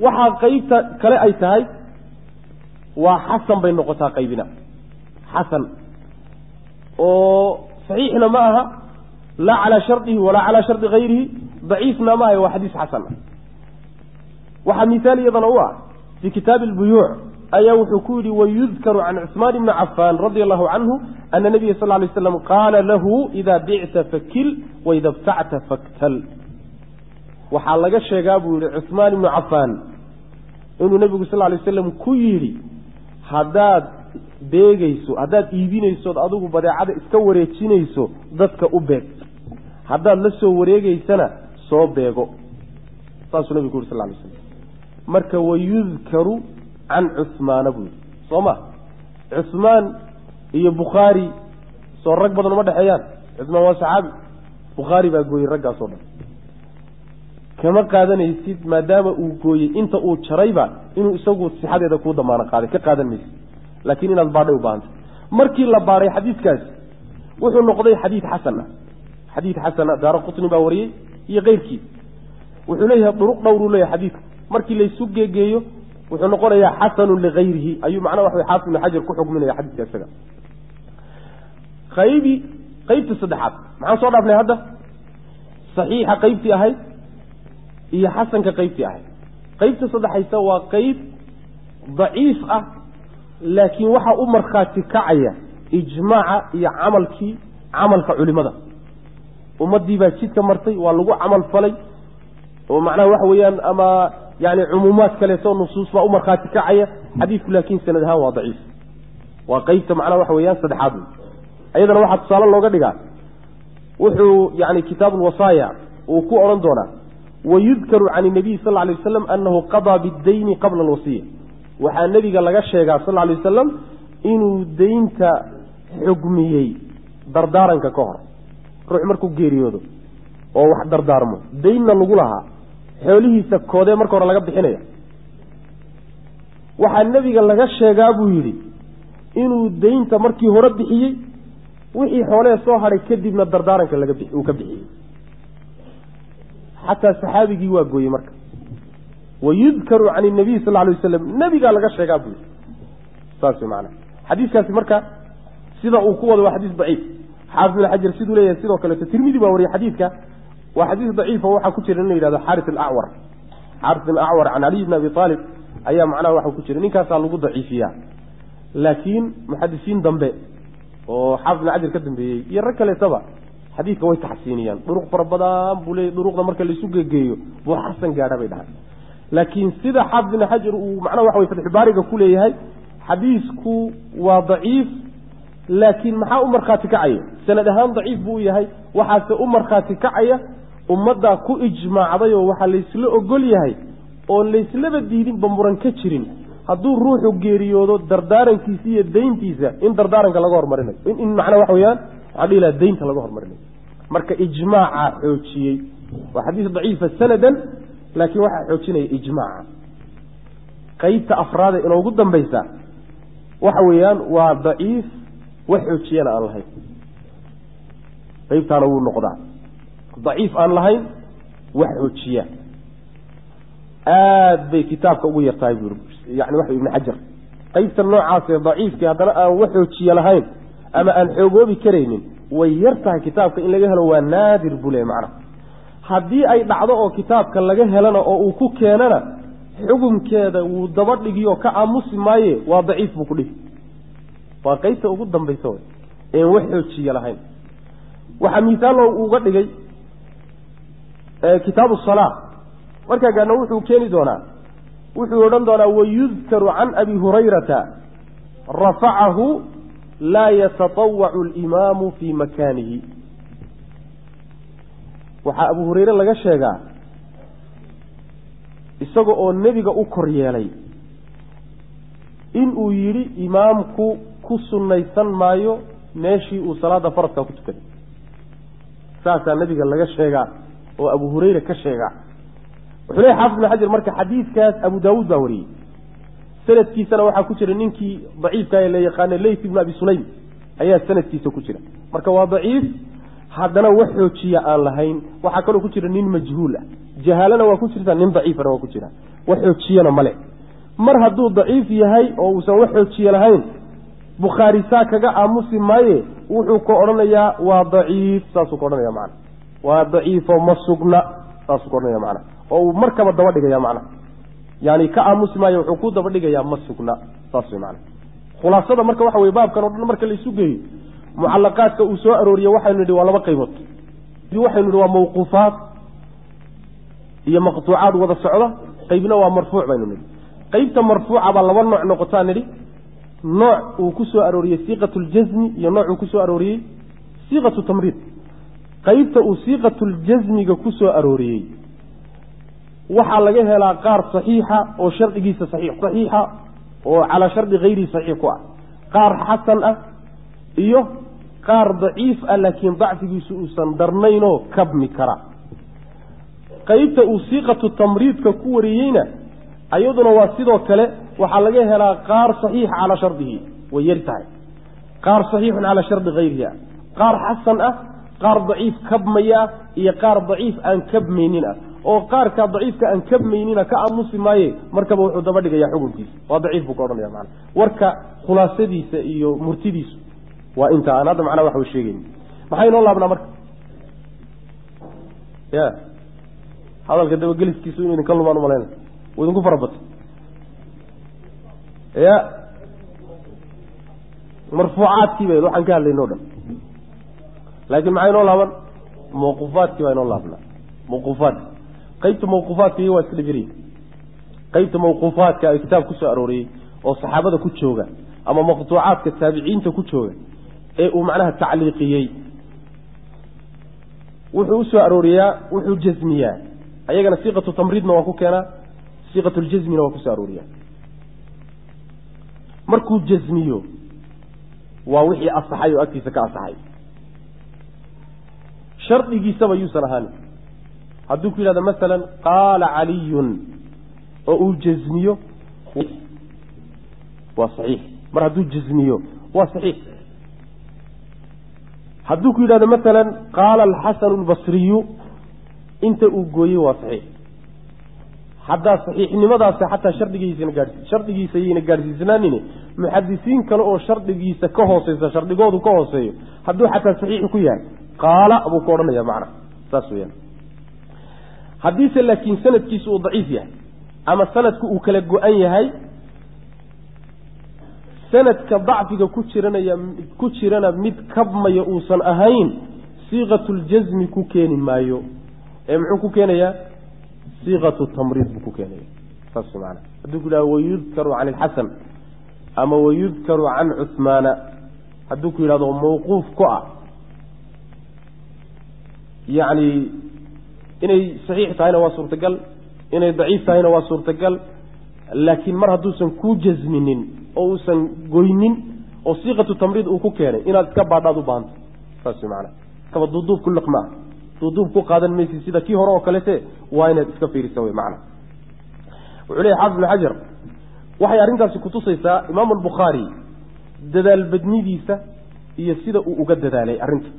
وحا قيبت كلا أيتهاي وحسن بين نقطة قيبنا حسن وصحيحنا معها لا على شرطه ولا على شرط غيره ضعيفنا معه وحديث حسن وحا مثال يضنوا في كتاب البيوع أيوح كوري ويذكر عن عثمان بن عفان رضي الله عنه أن النبي صلى الله عليه وسلم قال له إذا بعت فكل وإذا ابتعت فاكتل وحالق الشيقاب عثمان بن عفان إنه النبي صلى الله عليه وسلم كيري هداد بيغيسو هداد إيبينيسو أدوه بداعة إسكوريتشينيسو ذاتك أبيت هداد لسو وريغيسانا سو بيغو صلى النبي صلى الله عليه وسلم مركا ويذكر عن عثمان أبو صوما عثمان هي بخاري صور رقبة المدى حيان عثمان وصحابي بخاري بقوي رقا صوما كما قادنا يسيد ما دام أقوي انت أو شريبا إنه يسوقوا السحاد إذا كودا معنا قادة كقادن ميسي لكن إن الباري وبانت مركي اللباري حديث كاس وحو النقضي حديث حسنة دار قطني باوري هي غير كي وحليها طرق دور لها حديث مركي لي سوق جيجيو وحنقول يا حسن لغيره أي معنى واحد حافظ من حجر كحق منه يا حديث كذا قيبت الصدحات مع صورة في هذا صحيحة قيبتي أهي هي حسن كقيبتي أهي قيبت الصدح يسوى قيب ضعيف لكن وحا أمر خاتي كعية إجماع عمل كعلماء ومدي باشيت كمرتي واللغو عمل فلي ومعناه وحويان أما يعني عمومات كاليسون نصوص وأمر خاتي كعية حديث لكن سندها ضعيف وقيبت معنا وحويان صدحات أيضا واحد صالة الله قد قال وحو يعني كتاب الوصايا وكو أرندونا ويذكر عن النبي صلى الله عليه وسلم أنه قضى بالدين قبل الوصية وحا النبي قال لك الشيء صلى الله عليه وسلم إنه دينك حكميي دردارا ككهر روح مركو جيريودو وواحد دردارمو ديننا نقولها حوليه سكودة مركو رلا قبض حينيا وحا النبي قال لك الشيء قابو يري إنه دينك مركي هرد حيي وحي حوليه صوحر يكدب من الدردارا كبض حيي حتى صحابي جوا قوي مركب ويذكر عن النبي صلى الله عليه وسلم النبي قال لك الشيء قابل صارت معنا حديث كان في مركب سيدا وقوة وحديث ضعيف حافظ الحجر سيدو ليه سيدا وكالة الترمذي باوري حديثك وحديث ضعيف هو حكوا إنه إلى حارث الأعور عن علي بن أبي طالب أيام معناه وحكوا إن كان لغو ضعيفية لكن محدثين ضمباء وحافظ عجل كدم بي يركل يتبع حديث كوي تحسينيا طرق فربضان بولي طرق مركز اللي سوق جيو بو حسن قاعد بيدها لكن سيدا حافظ حجر ومعناه وحوي فتح بارك كله هاي حديثكو وضعيف لكن maxaa u marxaati kacaya sanad ahaan daciif buu yahay waxa u marxaati kacaya ummada ku ijmaacday oo waxa la isla ogol yahay oo la isla badiidin bamuran ka jirin haduu ruuxu geeriyoodo dardaarankiisa iyo deyntiisa in dardaaranka laga hormarinayo in macna wax weeyaan adila deynta laga hormarinayo marka ijmaaca xoojiyay waa xadiis daciif sanadan laakiin waxa xoojinay ijmaaca qaybta afraad ee ugu dambaysa waxa weeyaan waa daciif وحوجينا الله قيبت أنا والنقطة ضعيف أن لهين وحوجيا بكتاب كوير طيب يعني واحد ابن حجر قيبت النوع عاصي ضعيف كهذا وحوجيا لهين أما أن حقوق بكرين ويرتها كتاب كإن لجهه هو نادر بله معنا هدي أي بعضه كتاب كان لجهه لنا أو كوكينا حكم كذا وضبط لجيو كأمس ماي وضعيف بكله وقيت ugu dambayso ee wax xoojiye lahayn waxa miisaal uga dhigay kitaab as-salaah marka gaana wuxuu keeni doonaa wuxuu oran doonaa wayuzkaru an abi hurayrata rafa'ahu la yatatawwa'u al-imam fi makanihi waxa abu hurayra laga sheegaa isaga oo nabiga u kor yeelay in uu yiri imaamku ku sunnaysan maayo meeshii uu salaada faradka ku tukaday saasa nabiga laga sheegaa oo abu hurayra ka sheegaa wuxuu leeyahay xaafid ibn xajar marka xadiiskaas abu daawud baa wariyay sanadkiisana waxaa ku jira ninkii daciifka ah ee la yaqaan Layth ibn Abi Sulaym ayaa sanadkiisa ku jira marka waa daciif haddana wax xoojiya aan lahayn waxa kale ku jira nin majhuul ah jahalana waa ku jirta nin daciifana waa ku jira wax xoojiyana male mar hadduu daciif yahay oo uusan wax xoojiye lahayn bukhaari saa kaga aamusi maaye wuxuu ku odhanayaa waa daciif saasuu ku odhanaya macna waa daciifo ma sugna saasuu ku odhanaya macna oo markaba daba dhigaya macna yani ka aamusi maaye wuxuu ku daba dhigayaa ma sugna saasuu macna khulaasada marka waxa weeye baabkan oo dhan marka la isu geeyo mucallaqaadka uu soo arooriyay waxaynu nidhi waa laba qaybood waxaynu nidhi waa mawquufaat iyo maqtuucaad wada socda qaybna waa marfuuc baynu nidhi qaybta marfuuca baa laba nooc noqotaa nidhi nooc uu ku soo arooriyay siiqatul jazmi iyo nooc uu ku soo arooriyay siiqatu tamriid qaybta uu siiqatul jazmiga ku soo arooriyay waxa laga helaa qaar saxiixa oo shardigiisa saxiixa oo ala shardi geyri saxiix ku ah qaar xasan ah iyo qaar daciif ah laakiin dacfigiisu uusan darnayn oo kabmi kara qaybta uu siiqatu tamriidka ku wariyayna ayaduna waa sidoo kale waxa laga helaa qaar saxiix ala shardihi way yartahay qaar saxiix ala shardi geyriha qaar xasan ah qaar daciif kabmaya iyo qaar daciif aan kabmaynin ah oo qaarka daciifka aan kabmaynina ka aamusi maaye markaba wuxuu daba dhigayaa xukunkiisa waa daciif buu ka odhanaya macna warka khulaasadiisa iyo murtidiisu waa inta aan hadda macna wax uu sheegay maxay noo laabnaa marka ya hadalka daba geliskiisu inuu ka lumaan u maleynaa ودنكو فربط يا مرفوعات كيف يروح كان لي نودن لكن معي نو لابن موقوفات كيف نو لابن موقوفات قيت موقوفات هي واسلجري قيت موقوفات ككتاب كسو اروري او صحابته ku jooga ama maqtuucaadka taabiciinta ku jooga ee uu macnaha tacliiqiyay wuxuu soo arooriyaa wuxuu jazmiyaa ayagana siiqatu tamriidna waa ku keenaa صيغة الجزم وكساروريا مركو جزميو ووحي الصحي وأكتس كأصحي شرط يجي سبا يوسن هاني هدوك هذا مثلا قال علي أو جزميو وصحيح مر هدوك جزميو وصحيح هدوك هذا مثلا قال الحسن البصري انت أقوي وصحيح حتى صحيح لماذا حتى شرطيسينا غارسيسنانين محدثين كانوا او شرطيسا كهوسيسا شرطيغودو كهوسيو haduu حتى صحيح ku yahay qaala abu koornaya macna saas weeyaan حديث لكن سند كيسو ضعيف يعني أما سند كأكل الجوان يهي سند كضعفك كتشرنا مد كبما يؤوسا أهين صيغة الجزم كوكين مايو معو كوكين يا صيغة التمريض بكوكين يا فصل معنا هدوك ويذكر عن الحسن أما ويذكر عن عثمان هدوك إلى موقوف كوع يعني إني صحيح تاينا واسور تقل إني ضعيف تاينا واسور تقل لكن مرة دوسن كو جزمين أو سن قوينين أو صيغة التمريض أو كوكين إنا تكبع دادو باند فصل معنا كما الضدوف كل قماع ضدوف كو قادن ميسي سيدا كي هراء وكالته واينا تكفير سوي معنا وعليه حافظ الحجر waxay arintaasi ku tusaysaa Imam al-Bukhari dadaal badnidiisa iyo sida uu uga dadaalay arinta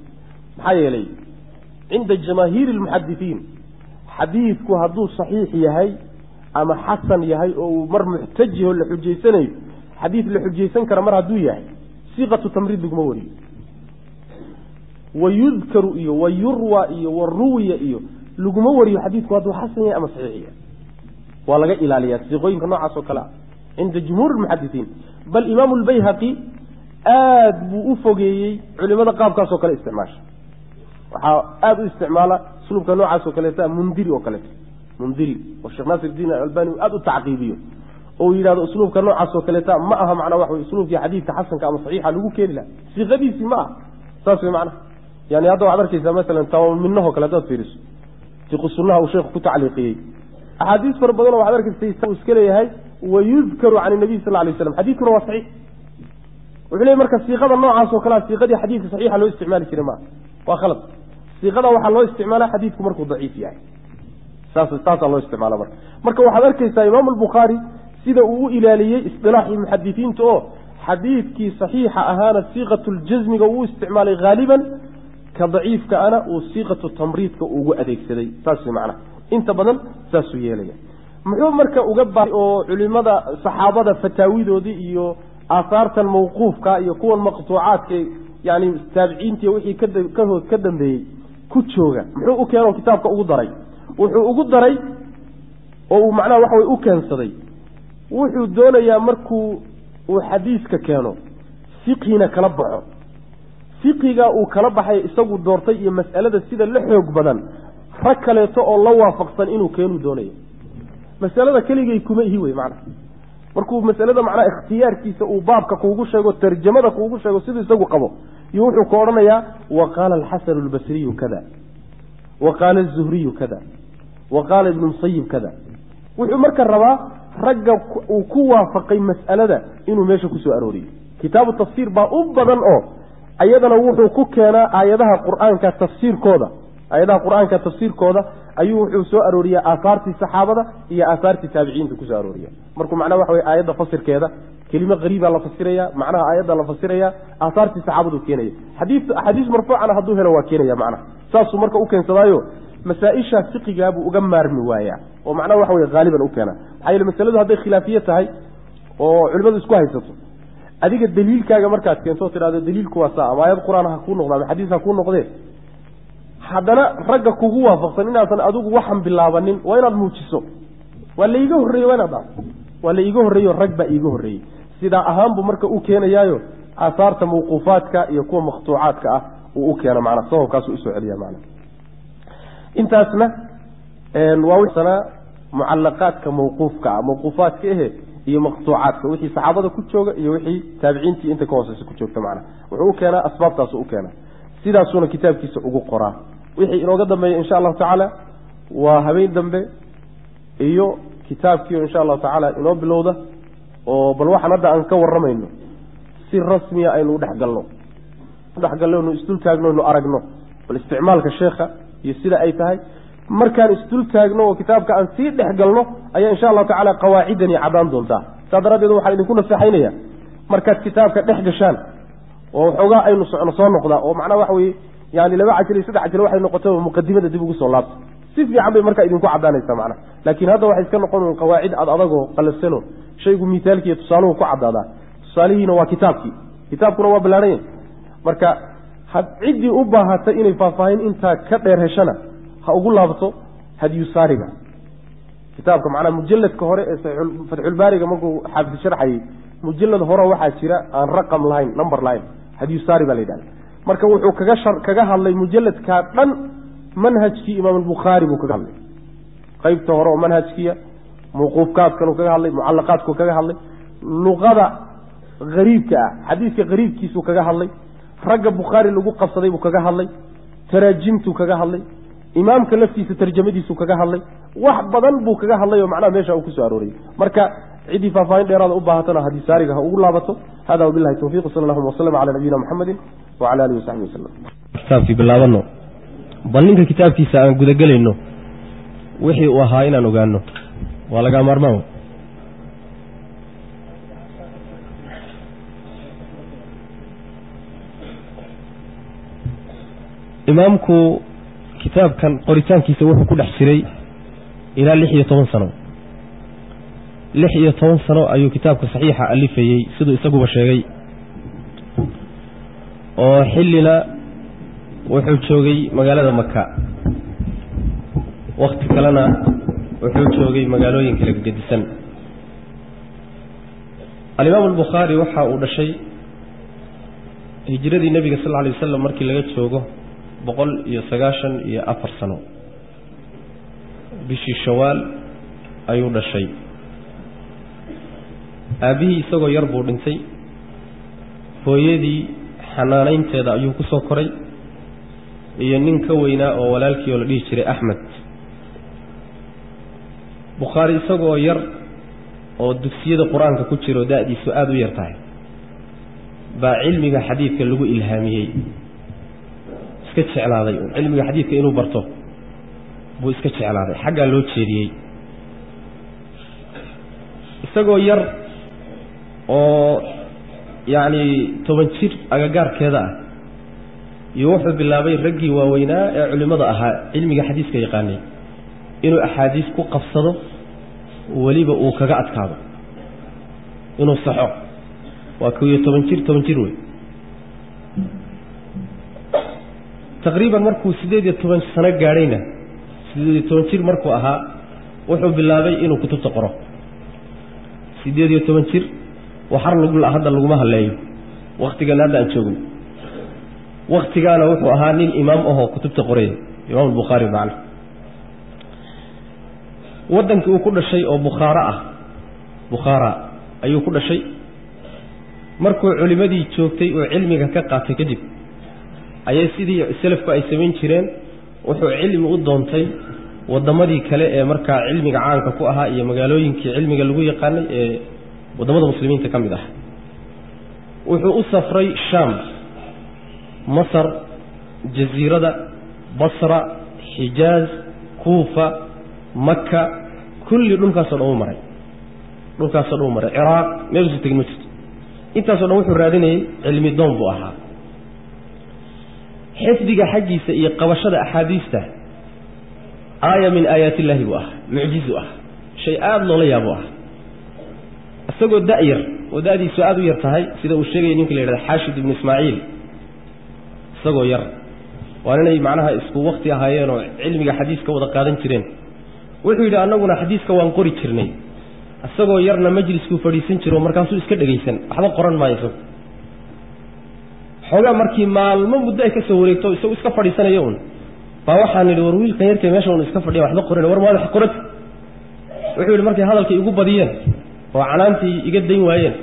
maxay yeelay inda jamaahir al-muhaddithin hadithku haduu sahih yahay ama hasan yahay oo mar muhtajiyo la xujeysanayo hadith la xujeysan kara mar haduu yahay siqatu tamrid laguma wariyo wayudkaru iyo wayurwa iyo waruwiya iyo laguma wariyo hadithku haduu hasan yahay ama sahih yahay waa laga ilaaliyaa siqooyinka noocaas oo kala عند جمهور المحدثين بل إمام البيهقي بأفقي علماء قاب كاسو كلا استعمال استعماله سلوك نوع سوكلتا منذري وكلته منذري والشيخ ناصر الدين الألباني تعقيبيه أو إلى أسلوب كنوع سوكلتا معها معنى واحد أسلوب في حديث حسن كأم صحيح لو كيل لا في غبي سماع صار معنا يعني هذا عبارة إذا مثلا تاو منه كلاتات فيرس تقصناها وشيخ كتعليقي أحاديث فربنا وحضرتك استيسكلي هاي ويذكر عن النبي صلى الله عليه وسلم حديث هو صحيح وحلي مركز صيغه النوع وكلا صيغه حديث صحيح لو استعمال كلمه وخلط صيغه waxa loo isticmaalaa xadiidku markuu dhaif yahay saas loo isticmaalaa marka waxa arkaysaa Imam al-Bukhari sida uu ilaaliyay istilaahi muhaddithiinta oo xadiidkii saxiixa ahaana siiqatul jazmiga uu isticmaalay galiban ka dhaifka ana oo siiqatu tamriidka ugu adeegsaday taas macna inta badan saas uu yeelay muxuu marka uga baahay oo culimada saxaabada fataawidoodii iyo aasaartan mawquufka iyo kuwan maqtuucaadka yani taabiciintii wixii ka dambeeyay ku jooga muxuu u keenay kitaabka ugu daray wuxuu ugu daray oo macnaha waxa way u keensaday wuxuu doonayaa markuu uu xadiiska keeno fiqhina kala baxo fiqhiga uu kala baxay isagu doortay iyo mas'alada sida la xoog badan rag kaleeto oo la waafaqsan inuu keeno doonayo مسألة كليجي كوما هي وي معنا مركو مسألة معنا اختيار كيس وبابك كوجو شيء والترجمة كوجو شيء وسيد يسوق قبو يروح كورنا يا وقال الحسن البصري كذا وقال الزهري كذا وقال ابن المصيب كذا وعمر الروا رجع وكوا فقي مسألة ده إنه ماشي كسو أروري كتاب التفسير بأبدا أيضا وحو كوكنا أيضها قرآن كتفسير كودا أيضها قرآن كتفسير كودا ayuu soo arooriyaa aasaartii saxaabada iyo aasaartii taabiciinta ku soo arooriya markuu macnaha waxa way aayada fasirkeeda kelimo qariiba la fasiraya macnaha aayada la fasiraya aasaartii saxaabadu keenaya xadiis marfuucana haduu helo waa keenaya macnaha saasuu marka u keensadaayo masaa'isha fiqiga buu uga maarmi waaya oo macnaha waxa way qaaliban u keena ayay masaladu haday khilaafiye tahay oo culimadu isku haysato adiga daliilkaaga markaad keento tiraado daliilku waa saa ama aayad quraan ha ku noqdo ama xadiis ha ku noqdo haddana ragga kugu waafaqsan inaadan adigu waxan bilaabanin waa inaad muujiso wala iiga horeeyo wala iiga horeeyo rag ba iiga horeeyay sida ahaan buu marka u keenayaayo aasaarta mawquufaadka iyo kuwa maqtuucaadka ah uu u keena macna sababkaas uu soo celiya macna intaasna waa wixii muallaqaadka mawquufaadka iyo maqtuucaadka wixii saxaabada ku jooga iyo wixii taabiciintii inta ka hooseysa ku joogta macna wuxuu u keenaa asbaabtaas u keenaa sidaasuna kitaabkiisa ugu qoraa wixii inooga dambeeyay insha Allah ta'ala waa habeen dambe iyo kitaabkii insha Allah ta'ala inoo bilowda oo bal waxaan hadda aan ka waramayno si rasmi ah aynu dhaxgalno istul taagno aragno bal isticmaalka sheekha iyo sida ay tahay markaan istul taagno oo kitaabka aan si dhaxgalno ayaa insha Allah ta'ala qawaacidani cadaan doonta sadaradeedu waxa idinku nasaxaynaya markaad kitaabka dhaxgashaan oo xogaa aynu soo noqdaa oo macna waxa weey yani laba cajil saddex cajil waxay noqotay muqaddimada dib ugu soo laabto si fiican bay marka idinku cadaanaysa macna laakiin hadda waxay iska noqon qawaacid adago qalsano shaygu mitaalkiyo tusaaluhu ku cadaada tusaalihiina waa kitaabkuna waa balaaray marka had cidii u baahatay inay faahfaahin inta ka dheer heshana ha ugu laabto هدي سارقة كتابك معنا مجلد كهراء فتح الباري مكو حافظ شرحي مجلد هراء واحد شراء عن رقم لاين نمبر لاين هدي سارقة ليدان marka wuxuu kaga hadlay mujalladka dhan manhajkii imaam al-bukhari buu kaga hadlay qaybta hore oo manhajkiya mawquufkaadkan uu kaga hadlay muallaqaadku kaga hadlay luqada gariibka xadiiska gariibkiisu kaga hadlay ragga bukhari lagu qabsaday buu kaga hadlay taraajimtu kaga hadlay imaamka laftiisa tarjamadiisu kaga hadlay wax badan buu kaga hadlay oo macnaha meesha uu ku soo arooriyay marka عدي فافين ديراد أباهتنا هذه سارقة أقول لابته هذا وبالله التوفيق صلى الله وسلم على نبينا محمد وعلى آله وصحبه وسلم كتاب في بالله ظنه ظنك كتاب في ساعة قد قال إنه وحي وهاينا نقانه ولا قامر معه إمامكو كتاب كان قريتان كي سووه كل حسري إلى لحية 10 سنة 16 sano ayuu kitaabka saxiixa alifayay sidoo isagu sheegay oo xillina wuxuu joogay magaalada Makka waqti kalena wuxuu joogay magaalooyin kala gedisan al-Imam al-Bukhari waxa uu dhashay hijradii Nabiga sallallahu alayhi wasallam markii laga joogo 194 sano bishii Shawaal ayuu dhashay aabihii isagoo yar buu dhintay hooyadii xanaanaynteeda ayuu ku soo koray iyo nin ka weynaa oo walaalkii oo la dhihi jiray Axmed Bukhari isagoo yar oo dugsiyada quraanka ku jiro daadiisu aad u yar tahay baa cilmiga xadiidka lagu ilhaamiyay iska jeclaaday cilmiga xadiidka inuu barto buu iska jeclaaday xagga loo jeediyay isagoo yar oo yaani 10 jir agagaarkeeda ah iyo wuxuu bilaabay raggii waaweynaa ee culimada ahaa cilmiga xadiiska yaqaanay inuu axaadiis ku qabsado waliba uu kaga adkaado inuu saxo waa 10 jir way taqriiban markuu 18 sano gaarayna 18 jir markuu ahaa wuxuu bilaabay inuu kutubta qoro 18 jir وحر نقول هذا اللي ما هلاي وقت كان هذا نشوفه وقت كان وحو أهاني الإمام أهو كتب تقريه إمام البخاري معنا ودن كل شيء أو بخارة أيو كل شيء مركو علمدي تشوفتي وعلمك كقاتي كذب أي سيدي السلف كأي سمين شيرين وحو علم قدونتي ودمدي كلا مركا علمك عانك كوها يا مقالوين كي علمك اللي يقاني ودمada muslimiinta kamid ah wuxuu u safray Sham Masar Jazeerada Basra Hijaz Kufa Makka kulli dhulkaas oo maray Iraq meel uu tegay intaas oo wuxuu raadinayay cilmi doon buu ahaa xifdiga xaqiisa iyo qabashada ahadiista aaya min aayati Ilaahi buu ahaa mu'jizo ah shay aad loo yaabo ah asagoo daayir wadaadii su'aad u yartahay sida uu sheegay ninka la yiraahdo Hashid ibn Ismaa'il asagoo yar waanay macnaha isku waqti ahaayeen oo cilmiga xadiiska wada qaadan jireen wuxuu yiri anaguna xadiiska waan qori jirnay asagoo yarna majlisku fadhiisan jiro markaasuu iska dhageysan waxba qoran maayo xogaa markii maalmo muddo ay ka soo wareegto isagoo iska fadhiisanayo baa waxaan yiri war wiilkan yarkay meesha uu iska fadhiyo waxba qoran war ma wax qorad wuxuu yiri markii hadalkii ugu badiyeen oo calaantii iga dayn waayeen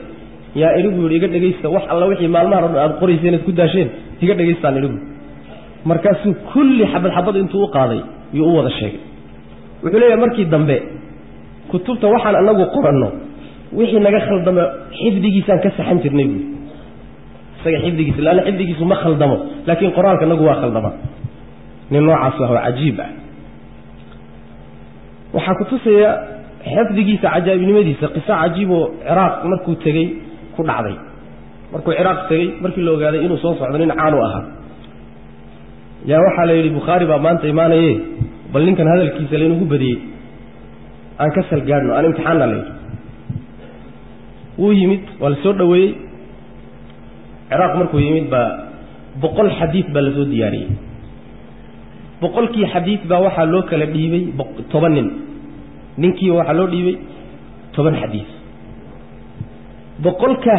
yaa irigu iga dhageysta wax alla wixii maalmaha aad qorayseen ku daasheen iga dhageystaan irigu markaasuu kulli xabad intuu u qaaday iyo u wada sheegay wuxuu leeyahay markii dambe kutubta waxaan anagu qoranno wixii naga khaldamo xifdigiisaan ka saxan jirnay isaga xifdigiisa la xifdigiisu ma khaldamo laakiin quraanka anagu waa khaldama nin noocaas waa cajiib ah waxa ku tusaya xifdigiisa cajaa'ibnimadiisa qisa cajiib oo Iraq markuu tagay ku dhacday markuu Iraq tagay markii la ogaaday inuu soo socdo nin caan u ahaa yaa waxa la yiri Bukhari baa maanta imaanayay bal ninkan hadalkiisa la inugu badiyay aan ka sal gaarno aan imtixaan la leeyahay uu yimid wal soo dhaweeyay Iraq markuu yimid ba 100 xadiis baa la soo diyaariyay boqolkii xadiis baa waxa loo kala dhiibay 10 nin ninkii waxa loo dhiibay 10 xadiis boqolka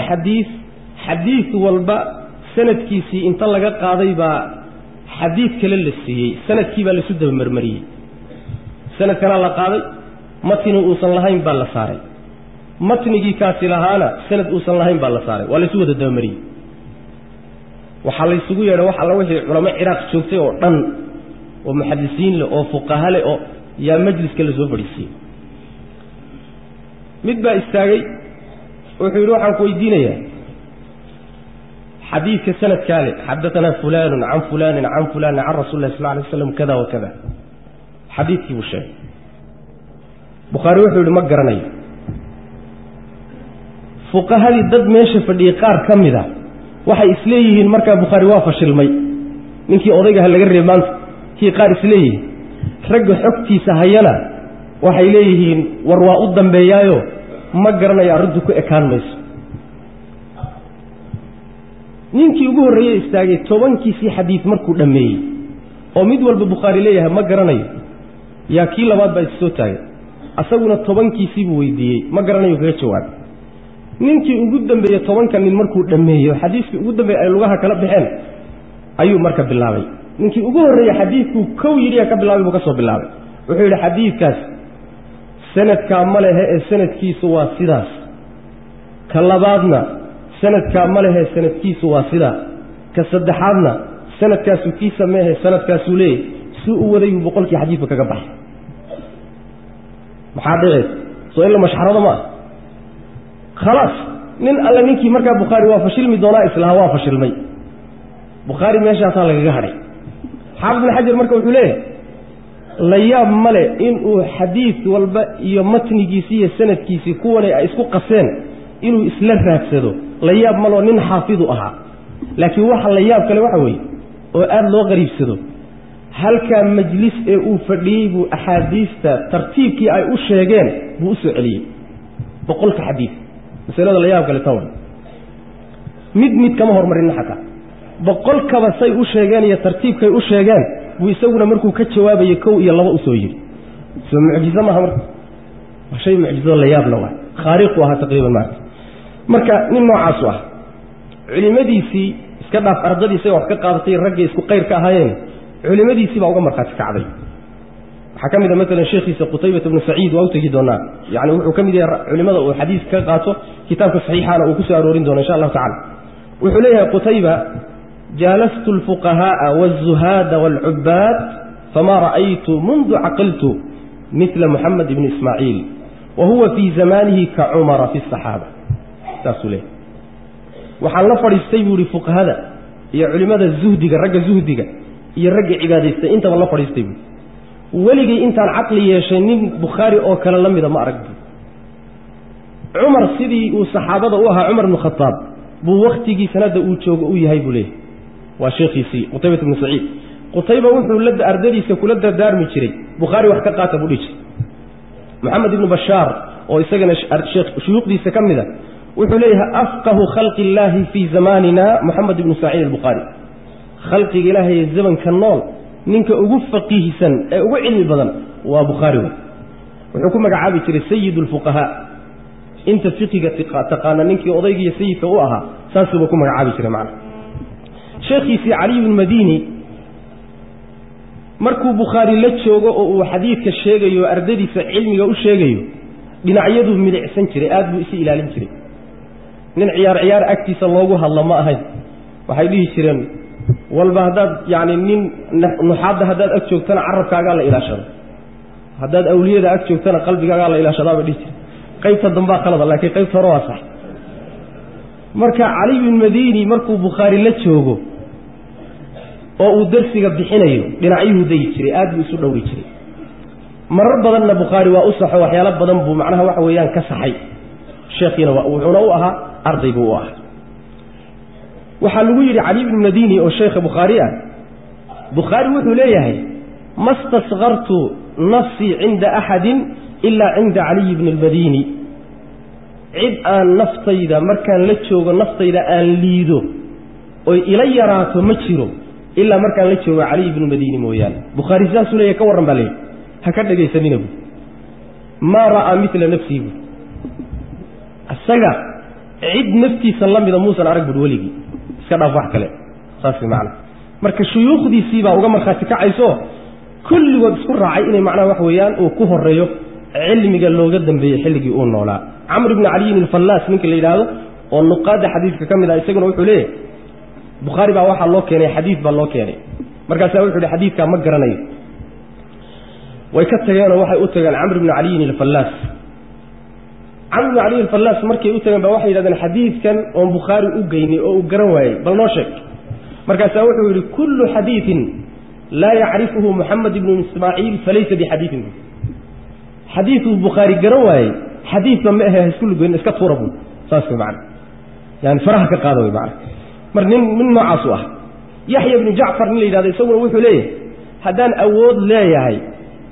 xadiis walba sanadkiisii inta laga qaaday baa xadiis kale la siiyay sanadkii baa la soo daba marmariyay sanadkana la qaaday matni uusan lahayn baa la saaray matnigii kaasi lahaana sanad uusan lahayn baa la saaray waa la soo wada daba mariyay waxa la isugu yeeray waxa la wixii culamo Ciraaq joogtay oo dhan oo muhaddisiin leh oo fuqaha leh oo yaa majliska la soo fadhiisay mid baa istaagay wuxuu yiri waxaan ku weydiinayaa حديث سنة كالي حدثنا فلان عن فلان عن فلان عن رسول الله صلى الله عليه وسلم كذا وكذا حديث وشيء بخاري وحده لمقرني فقهاء الضد ماشي في الإيقار كم ذا وحي إسليه المركب بخاري وافش المي منك أضيقها اللي قرر مانت هي قار إسليه رجع حكتي سهينا وحي إليه ورواء الضم بيايو مقرني أردك إكان ميس ninkii ugu horeeyay istaagay 10kiisii xadiis markuu dhameeyay oo mid walba Bukhari leeyahay ma garanayo yaa kii labaad baa soo taagay asaguna 10kiisii buu weydiiyay ma garanayo kaga jawaab ninkii ugu dambeeyay 10ka nin markuu dhameeyo xadiiskii ugu dambeeyay ay lugaha kala bixeen ayuu marka bilaabay ninkii ugu horeeyay xadiisku kow yiri ka bilaabay buu ka soo bilaabay wuxuu yiri xadiiskaas sanadka ma lehe ee sanadkiisu waa sidaas ka labaadna sanadka ma lehe sanadkiisu waa sida ka saddexaadna sanadkaas uu kiisa meehe sanadkaas uu leeyahay si uu waday boqolkii xadiis kaga baxay maxaa dhacay soo ila mashxarada ma خلاص nin alla ninkii marka Bukhari waa fashilmi doona islaha waa fashilmay Bukhari meesha taa laga haray Hafiz ibn Hajar marka wuxuu leeyahay la yaab male in uu xadiis walba iyo matnigiisa iyo sanadkiisa kuwan ay isku qaseen inuu isla raadsado la yaab malo nin xaafidu ahaa laakiin waxa la yaab kale waxa weey oo aad loo qariibsado halka majlis ee uu fadhiyay buu ahadiista tartiibkii ay u sheegeen buu soo celiyay boqolka xadiis misalada la yaab kale tawan mid kama hormarin xataa boqolka basay u sheegeen iyo tartiibkay u sheegeen buu isaguna markuu ka jawaabayay kow iyo laba u soo yiri soo mucjiso ma hamar shay mucjiso la yaab lawa khariiq waa taqriiban marka nin noocaas ah culimadiisi iska dhaaf ardadiisa wax ka qaadatay rag isku qeyr ka ahaayeen culimadiisi baa uga marxad kacday waxa kamid ah mesela sheekhiisa Qutaybah ibn Sa'id waa u tagi doona yaani wuxuu kamid yahay culimada oo xadiis ka qaato kitaabka saxiixana uu ku soo aroorin doono insha Allah ta'ala wuxuu leeyahay Qutaybah jalastu al-fuqahaa waz-zuhad wal-'ubbad fama ra'aytu منذ عقلت مثل محمد بن إسماعيل وهو في زمانه كعمر في الصحابة تاسولي waxaan la fariistay buu fuqahada iyo culimada zuhdiga ragga zuhdiga iyo ragga cibaadaysta inta la fariistay waligay intaan aqli yeeshay nin Bukhari oo kala lamida ma arag Umar sidii uu saxaabada u ahaa Umar ibn Khattab buu waqtigii sanada uu joogo u yahay buu leeyahay waa sheekhiisi Qutaybah ibn Sa'id Qutaybah wuxuu la ardadiisa kula dardaarmi jiray Bukhari wax ka qaata buu dhigay Muhammad ibn Bashar oo isagana sheekh shuyuuqdiisa kamida wuxuu leeyahay afqahu khalqi Allah fi zamanina Muhammad ibn Sa'id al-Bukhari khalqi Ilaahay zamanka nool ninka ugu faqiihsan ee ugu cilmi badan waa Bukhari wuxuu ku magacaabi jiray sayyidul fuqaha inta fiqiga taqaana ninkii odaygiisa sayidka u ahaa saasuu ku magacaabi jiray macna sheekhiisi Ali ibn Madini markuu Bukhari la joogo oo uu xadiiska sheegayo ardadiisa cilmiga u sheegayo dhinacyadu midicsan jiray aad buu is ilaalin jiray nin ciyaar agtiisa loogu hadlo ma ahayn waxay dhihi jireen walba hadaad yaani nin nuxaada hadaad ag joogtana carabkaaga la ilaashado hadaad awliyada ag joogtana qalbigaaga la ilaashado ba dhihi jireen qaybta damba qalad laakiin qaybta hore waa sax marka Ali ibn Madini markuu Bukhari la joogo oo uu darsiga bixinayo dhinacyadu day jiray aad buu isu dhowri jiray marar badanna Bukhari waa u saxo waxyaalo badan buu macnaha wax weeyaan ka saxay sheekhiina wuxuuna u ahaa arday buu ahaa waxa lagu yiri Ali ibn Madini oo sheekh Bukhari ah Bukhari wuxuu leeyahay mastasghartu nafsi inda ahadin illa inda Ali ibn al-Madini cid aan naftayda markaan la joogo naftayda aan liido oo ila yaraato ma jiro إلا مركان لتشوى علي بن مديني مويان بخاري ساسولة يكورن بالي هكذا جيسانين أبو ما رأى مثل نفسه السجع عد نفسي سلم إذا موسى العرق بدولي سكنا فحك له صافي معنا مركز شيوخ دي سيبا وقمر خاتك عيسو كل وقت سكر عيني معنا وحويان وكهر ريو علمي قال له قدم بحلق يقولنا ولا عمرو بن علي الفلاس منك اللي هذا والنقاد حديث كم إذا يسجن ويقول ليه بخاري بقى واحد الله كيني حديث بالله كيني مركز سأقول حديث كان مجرني ويكتجان واحد أتجان عمرو بن علي الفلاس عمرو بن علي الفلاس مركز أتجان بواحد هذا الحديث كان أم بخاري أوجيني أو جرواي بالناشك مركز سأقول كل حديث لا يعرفه محمد بن إسماعيل فليس بحديث حديث البخاري جرواي حديث لما هي كله بين إسكت فربه صار معنا يعني فرحك قاضي معنا من معصوه يحيى بن جعفر اللي هذا يسوي وحول ليه هدان أود لا يهي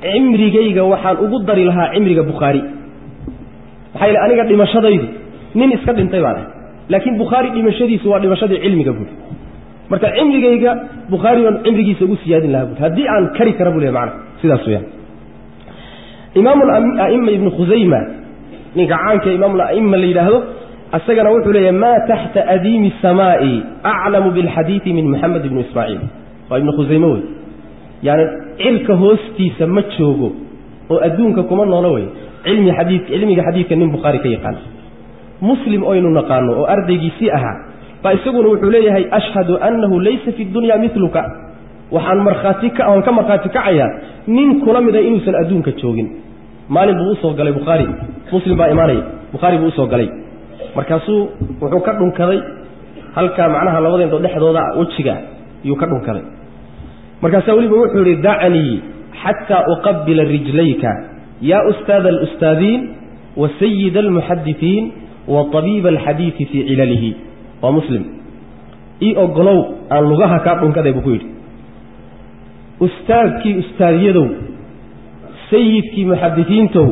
عمري جيجا وحال أقدر لها عمري بخاري حيل أنا قد مشهدي نين إسكت انتبه عليه لكن بخاري لمشهدي سواء لمشهدي علمي قبول مركا عمري جيجا بخاري عمري جي سوى سياد الله قبول هدي عن كري كربوا ليه معنا سيدا سويا إمام الأئمة ابن خزيمة نقعان كإمام الأئمة اللي له السجن وحول ليه ما تحت أديم السماء أعلم بالحديث من محمد بن إسماعيل وابن خزيمة يعني علك هوستي سمت شوقه وأدونك كمان نولوي علمي حديث كان من بخاري كيقان مسلم أين نقانه وأردي سيئها فيسجن وحول ليه أشهد أنه ليس في الدنيا مثلك وحان مرخاتك أو كم مرخاتك عيا من كلام ذا إنه سنأدونك تشوقين مالي بوصل قلي بخاري مسلم بإيماني بخاري بوصل قلي markaasuu wuxuu ka dhunkaday halka macnaha labadeen dhexdooda wajiga iyo ka dhunkaday markaas waliba wuxuu yiri da'ani hatta uqabbila rijlayka ya ustaad al-ustaadin wa sayyid al-muhaddithin wa tabib al-hadith fi ilalihi wa muslim ogolow aan lugaha ka dhunkaday buu yiri ustaadkii ustaadiyadu sayyidkii muhaddithintu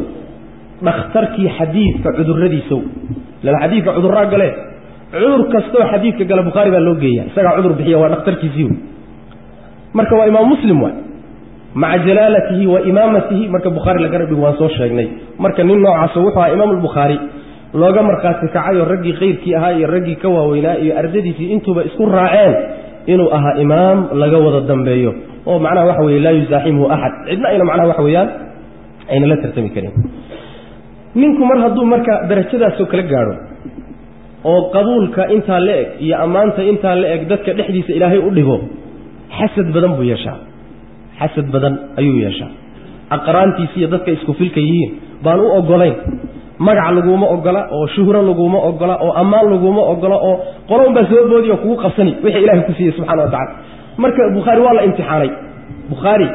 dhakhtarkii hadithka cuduradiisu لأن حديث عذر راجله عذر كستو حديث قال البخاري بقى لوجيه سجع عذر بحيه ونختار كيزيو مركب إمام مسلم مع جلالته وإمامته مركب البخاري لقرب وانصور شيء مركب من نوع عصوفها إمام البخاري لو جا مركز كعاي الرجي خير كي هاي الرجي كوا وينائي أرددي في أنتوا بإسكور راعين إنه إمام لجوض الدم بيو أو معناه وحوي لا يزاحمه أحد عندنا إلى معناه وحويان أين لا ترتمي كريم منكم مرهدوا مركا درجة سوق لجارو أو قبولك أنت لك يا أمانة أنت لك دتك لحديث إلهي أقوله حسد بدن بيشا حسد بدن أيو يشا أقرانتي سيدتك إسكوفيل كيين بانو أقولين مرع لجوما أقلا أو شهرا لجوما أقلا أو أمان لجوما أقلا أو قرون بس بودي وقوق قصني وحي إلهي كسيه سبحانه وتعالى مركا بخاري والله امتحاني بخاري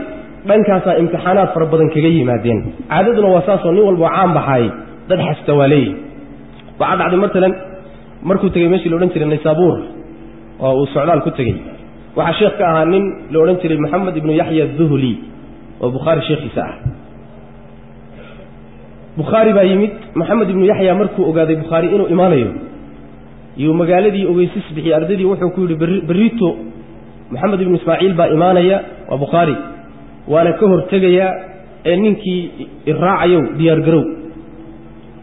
بان كاسا امتحانات فربضن كجي مادين عددنا واساس وني والبعام بحاي ضد حستوالي بعد مثلا مركو تجي ماشي لو ننتري النيسابور والسعودال كنت تجي وحشيخ كهانين لو ننتري محمد بن يحيى الذهلي وبخاري شيخ ساعة بخاري بايمت محمد بن يحيى مركو أجاد بخاري إنه إيمانه يوم مجالدي أويسس بحي أرددي وحكول بريتو محمد بن إسماعيل با إيمانية وبخاري وأنا كهر تجيا إنكي الراعيو ديار جرو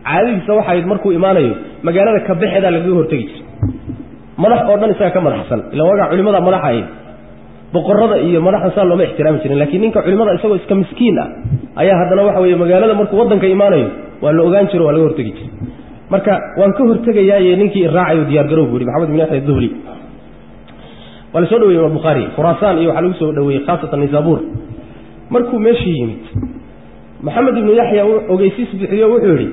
عادي سواء حيد مركو إيمانيو مجالنا كبح هذا اللي كهر تجي ملح أردن ساك ملح حسن لو وقع علماء ملح عين بقرض إيه ملح حسن لو ما احترام شيء لكن إنك علماء يسوي إسك مسكينة أيه هذا لو وحوي مجالنا مركو وضن كإيمانيو ولا أوجان شرو ولا كهر تجي مركا وأن كهر تجيا إنكي الراعيو ديار جرو بودي محمد بن يحيى الذهلي ولا سودوي البخاري خراسان إيه وحلو سودوي خاصة النيسابور مركو ماشي يمت محمد بن يحيى وجيسيس بحية وحوري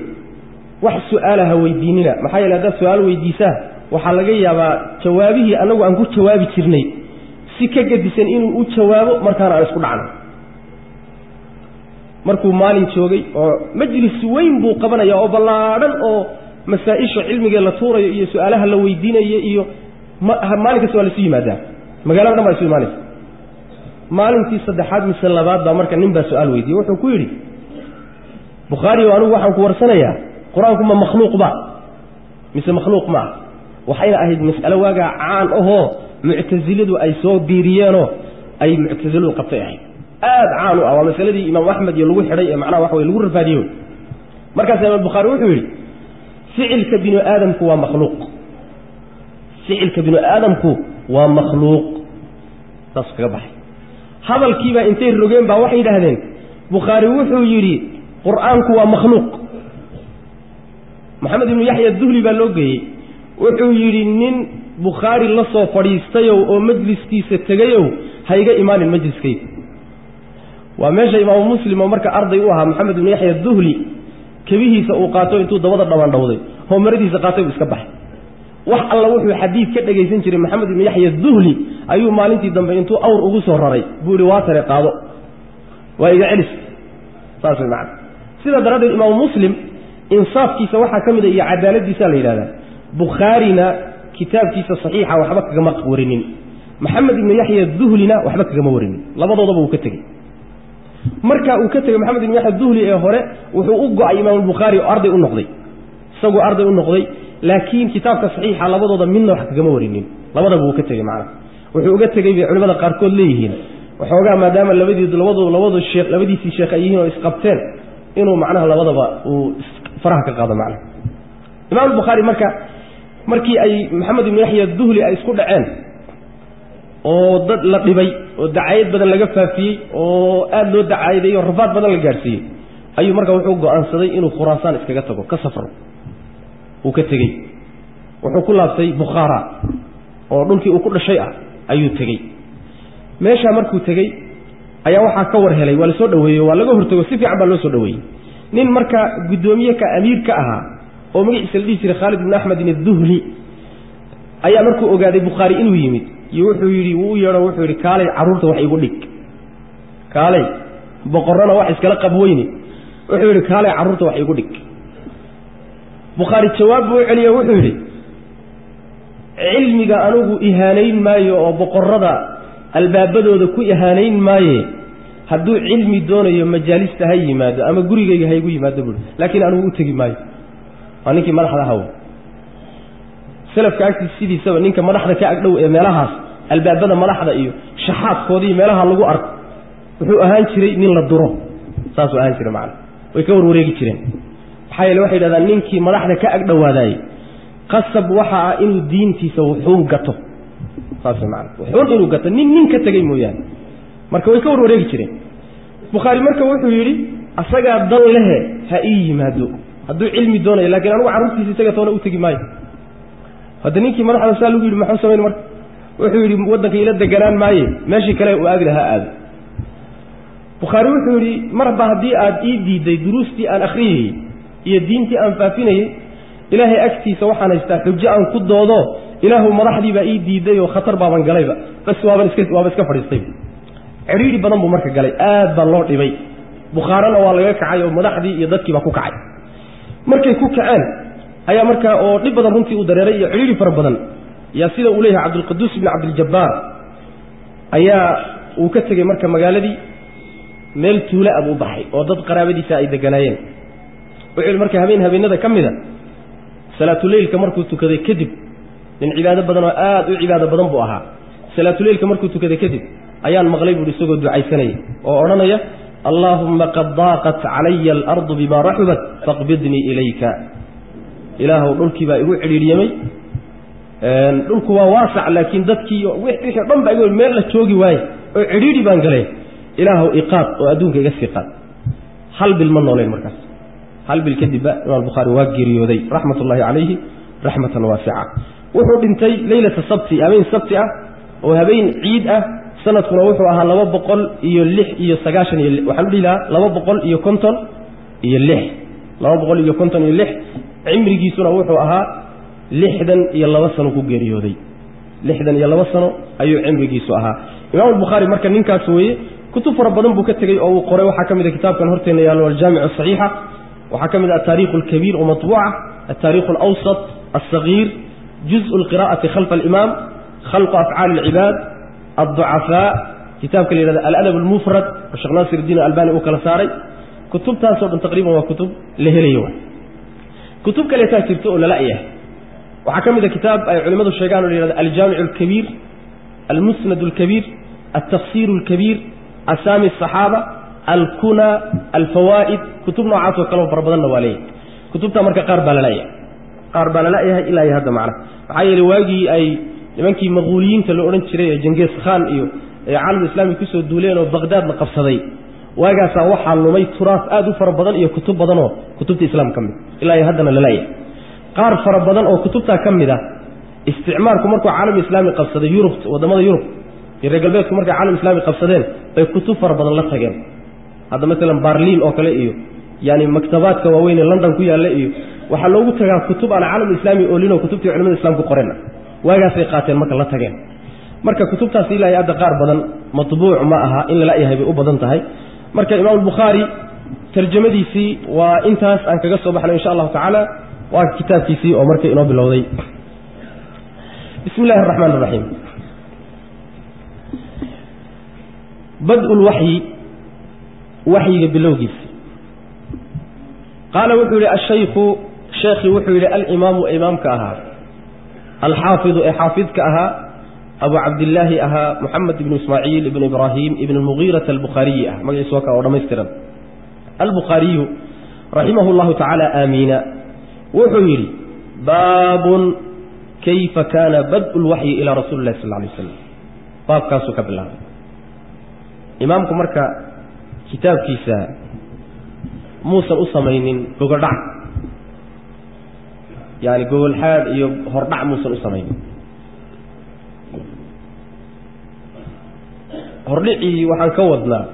واحد سؤالها ويديننا محايا هذا سؤال ويديساه وحلقيا جوابه أنا وأنقول جوابي ترني سكة جديسين إنه أقول جوابه مركان على سكون عنه مركو مالي شوقي مجلس وين بو قبنا يا أبو الله أو مسائش علمي قال طورة سؤالها لو يدينا مالك سؤال سوي ماذا ما قالوا ما يسوي مالك maalintii saddexaad mise labaad baa marka nin baa su'aal weydiiyay wuxuu ku yiri Bukhari waanu waxaan ku warsanayaa quraanku ma makhluuq ba mise makhluuq ma waxayna ahayd mas'alo waaga caan oo mu'taziladu ay soo biiriyeen ay mu'taziladu qabtay aad caan u ah masaladii imaam Ahmed iyo lagu xidhay ee macnaha wax way lagu rafaadiyo markaas imaam Bukhari wuxuu yiri ficilka bini aadamku waa makhluuq ficilka bini aadamku waa makhluuq tasqiga baxay hadalkiiba intay rogeen baa waxay yiraahdeen Bukhari wuxuu yiri quraanku waa makhluuq Muhammad ibn Yahya ad-Duhli baa loo geeyay wuxuu yiri nin Bukhari la soo fadhiistay oo majliskiisa tagayow hayga imaanin majliskayga waa meesha imaam Muslim marka arday u ahaa Muhammad ibn Yahya ad-Duhli kabihiisa uu qaato intuu dabada dhawan dhawday oo maradiisa qaatay iska baxay wax alla wuxuu xadiis ka dhageysan jiray Muhammad ibn Yahya ad-Duhli ayuu maalintii dambe intuu awr ugu soo raray buuri waa tare qaado waa iga celis saas macna sida daraadeed imaam Muslim insaafkiisa waxa kamid ah iyo cadaaladiisa la yiraahdaa Bukharina kitaabkiisa saxiixa waxba kaga ma warinin Muhammad ibn Yahya ad-Duhlina waxba kaga ma warinin labadoodaba uu ka tagay marka uu ka tagay Muhammad ibn Yahya ad-Duhli ee hore wuxuu u go'ay imaam Bukhari oo arday u noqday isagoo arday u noqday laakiin kitaabka saxiixa labadooda midna wax kaga ma warinin labadaba uu ka tagay macna wuxuu uga tagay culimada qaar kood leeyihiin waxoogaa maadaama labadiisii sheekh ay yihiin oo isqabteen inuu macnaha labadaba uu faraha ka qaado macna imaam Bukhari markii ay Muhammad ibn Yahya ad-Duhli ay isku dhaceen oo dad la dhibay oo dacayad badan laga faafiyay oo aad loo dacayday oo rafaad badan la gaarsiiyay ayuu markaa wuxuu go'aansaday inuu Khuraasaan iskaga tago ka safro uu ka tagay wuxuu ku laabtay Bukhara oo dhulkii uu ku dhashay ayuu tagay meesha markuu tagay ayaa waxa ka war helay waa la soo dhaweeyay waa laga hortago si fiican baa loo soo dhaweeyay nin marka gudoomiye ka amiir ka ahaa oo magaciisa la dhigi jiray Khalid ibn Ahmad ad-Duhli ayaa markuu ogaaday Bukhari inuu yimid wuxuu yiri uu yeero wuxuu yiri kaalay caruurta wax igu dhig kaalay boqorrana wax iskala qabweyni wuxuu yiri kaalay caruurta wax igu dhig Bukhari jawaab uu celiyo wuxuu yiri cilmiga anugu ihaanayn maayo oo boqorrada albaabadooda ku ihaanayn maaye hadduu cilmi doonayo majaalista hay yimaado ama gurigayga hay igu yimaado buu laakiin anugu u tagi maayo aninkii madaxda hawo salafka agtiisa sidiisaba ninka madaxda ka agdhow ee meelahaas albaabada madaxda iyo shaxaadkoodii meelaha lagu arko wuxuu ahaan jiray nin la duro saas oo ahaan jiray macna way ka warwareegi jireen waxay waxay yiraahdaan ninkii madaxda ka agdhawaaday qasab waxa inuu diintiisa wuxuu gato saas macna wuxuu inuu gato nin ka tagay mooyaan marka way ka warwareegi jireen Bukhari marka wuxuu yiri asaga dal leh ha ii yimaado hadduu cilmi doonayo laakiin anigu carruurtiisa isaga toona u tagi maayo hadda ninkii madaxda saa lagu yiri maxaa sameeyay marka wuxuu yiri wadanka ila deganaan maaye meeshii kale uu aadi lahaa aad Bukhari wuxuu yiri marba hadii aad ii diiday duruustii aan akhriyay iyo diintii aan faafinayay ilaahay agtiisa waxaan haystaa xujo aan ku doodo ilaahu madaxdii baa ii diiday oo khatar baaban galayba bas waaba iska fadhiistay ciriiri badan buu marka galay aad baa loo dhibay Bukharina waa laga kacay oo madaxdii iyo dadkii baa ku kacay markay ku kaceen ayaa marka oo dib badan runtii u dareeray iyo ciriiri fara badan ya sida uu leeyahay Abdul Qudus ibn Abdul Jabbar ayaa uu ka tagay marka magaaladii meel tuula abu baxay oo dad qaraabadiisa ay deganaayeen wuxuu marka habeenada kamida salaatu leelka markuu tukaday kadib in cibaado badan oo aad u cibaado badan buu ahaa salaatu leelka markuu tukaday kadib ayaan maqlay buu isagoo ducaysanay oo oranaya اللهم قد ضاقت علي الأرض بما رحبت فاقبضني إليك إله دلكي با igu ciriiriyay dulku waa waasac laakiin dadkii wixii dhan baa igu meel la joogi waay oo ciriiri baan galay ilaahu iqaad oo adduunka iga sii qaad hal bil ma nooleen markaas hal bil kadib Imam Bukhari waa geeriyooday rahmatullahi alayhi rahmatan wasi'a wuxuu dhintay leylada sabti habeen sabti ah oo habeen ciid ah sanadkuna wuxuu ahaa 206 waxaan dhiilaa 256 cimrigiisuna wuxuu ahaa 62 sano ku geeriyooday 62 sano ayuu cimrigiisu ahaa Imam Bukhari marka ninkaas weeye kutub fara badan buu ka tagay oo uu qoray waxa kamid ah kitaabkan horteena yaalo al-Jami' as-Sahiha waxa kamid ah Tarikh al-Kabir wa matbu'a التاريخ الأوسط الصغير جزء القراءة خلف الإمام خلق أفعال العباد الضعفاء كتاب الأدب المفرد الشيخ ناصر الدين الألباني وكلا ساري كتب تاسع تقريبا وكتب لهليون كتب كلا تاسرته ولا لا إيه وحكم إذا كتاب علماء الشيخان الجامع الكبير المسند الكبير، التفسير الكبير، أسامي الصحابة، الكنى، الفوائد، كتب نوعات وكلام فربضان نواليه كتبتها مركا قاربالا لأيها إلا هذا معنا عايل واجي أي لمنكي مغوليين تلقون تشري جنجيز خان إيو عالم الإسلامي كسو الدولين وبغداد لقفصدي واجا ساوحا لمي تراث آدو فربضان إيو كتب بدنو كتبت إسلام كمي إلا هذا للايه قار فربضان أو كتبتها كمي ده استعماركم مركو عالم الإسلامي قفصدي يوروب ودمضى يوروب الرجال بيتكم مركو عالم الإسلامي قفصدين أي كتب فربضان لا تجين هذا مثلا بارلين أو كلا إيو يعني مكتبات كواوين لندن كويا لا إيو وحلوه تجا كتب على العالم الإسلامي يقولون وكتبت علماء الإسلام كقرنا واجا في قاتل مركا لا تجين مركا كتب تاسيلا يا قار بدن مطبوع معها إلا لا يهبي أبدا تهاي مركا الإمام البخاري ترجمة دي سي وإنتاس أنك قصوا بحنا إن شاء الله تعالى وكتاب في سي ومركا إنه بالوضي. بسم الله الرحمن الرحيم. بدء الوحي وحي باللوجيس. قال وحي الشيخ شيخ وحي الإمام إمام كأها الحافظ حافظ كأها أبو عبد الله أها محمد بن إسماعيل بن إبراهيم ابن المغيرة البخاري مجلس وكا ورميسترا البخاري رحمه الله تعالى آمين. وحي باب كيف كان بدء الوحي إلى رسول الله صلى الله عليه وسلم. باب كاسوك بالله إمامكم مركا كتاب كيسا موسى الأصمين جوجل دع يعني جوجل حال يهرع موسى الأصمين هرلعي وحن كودنا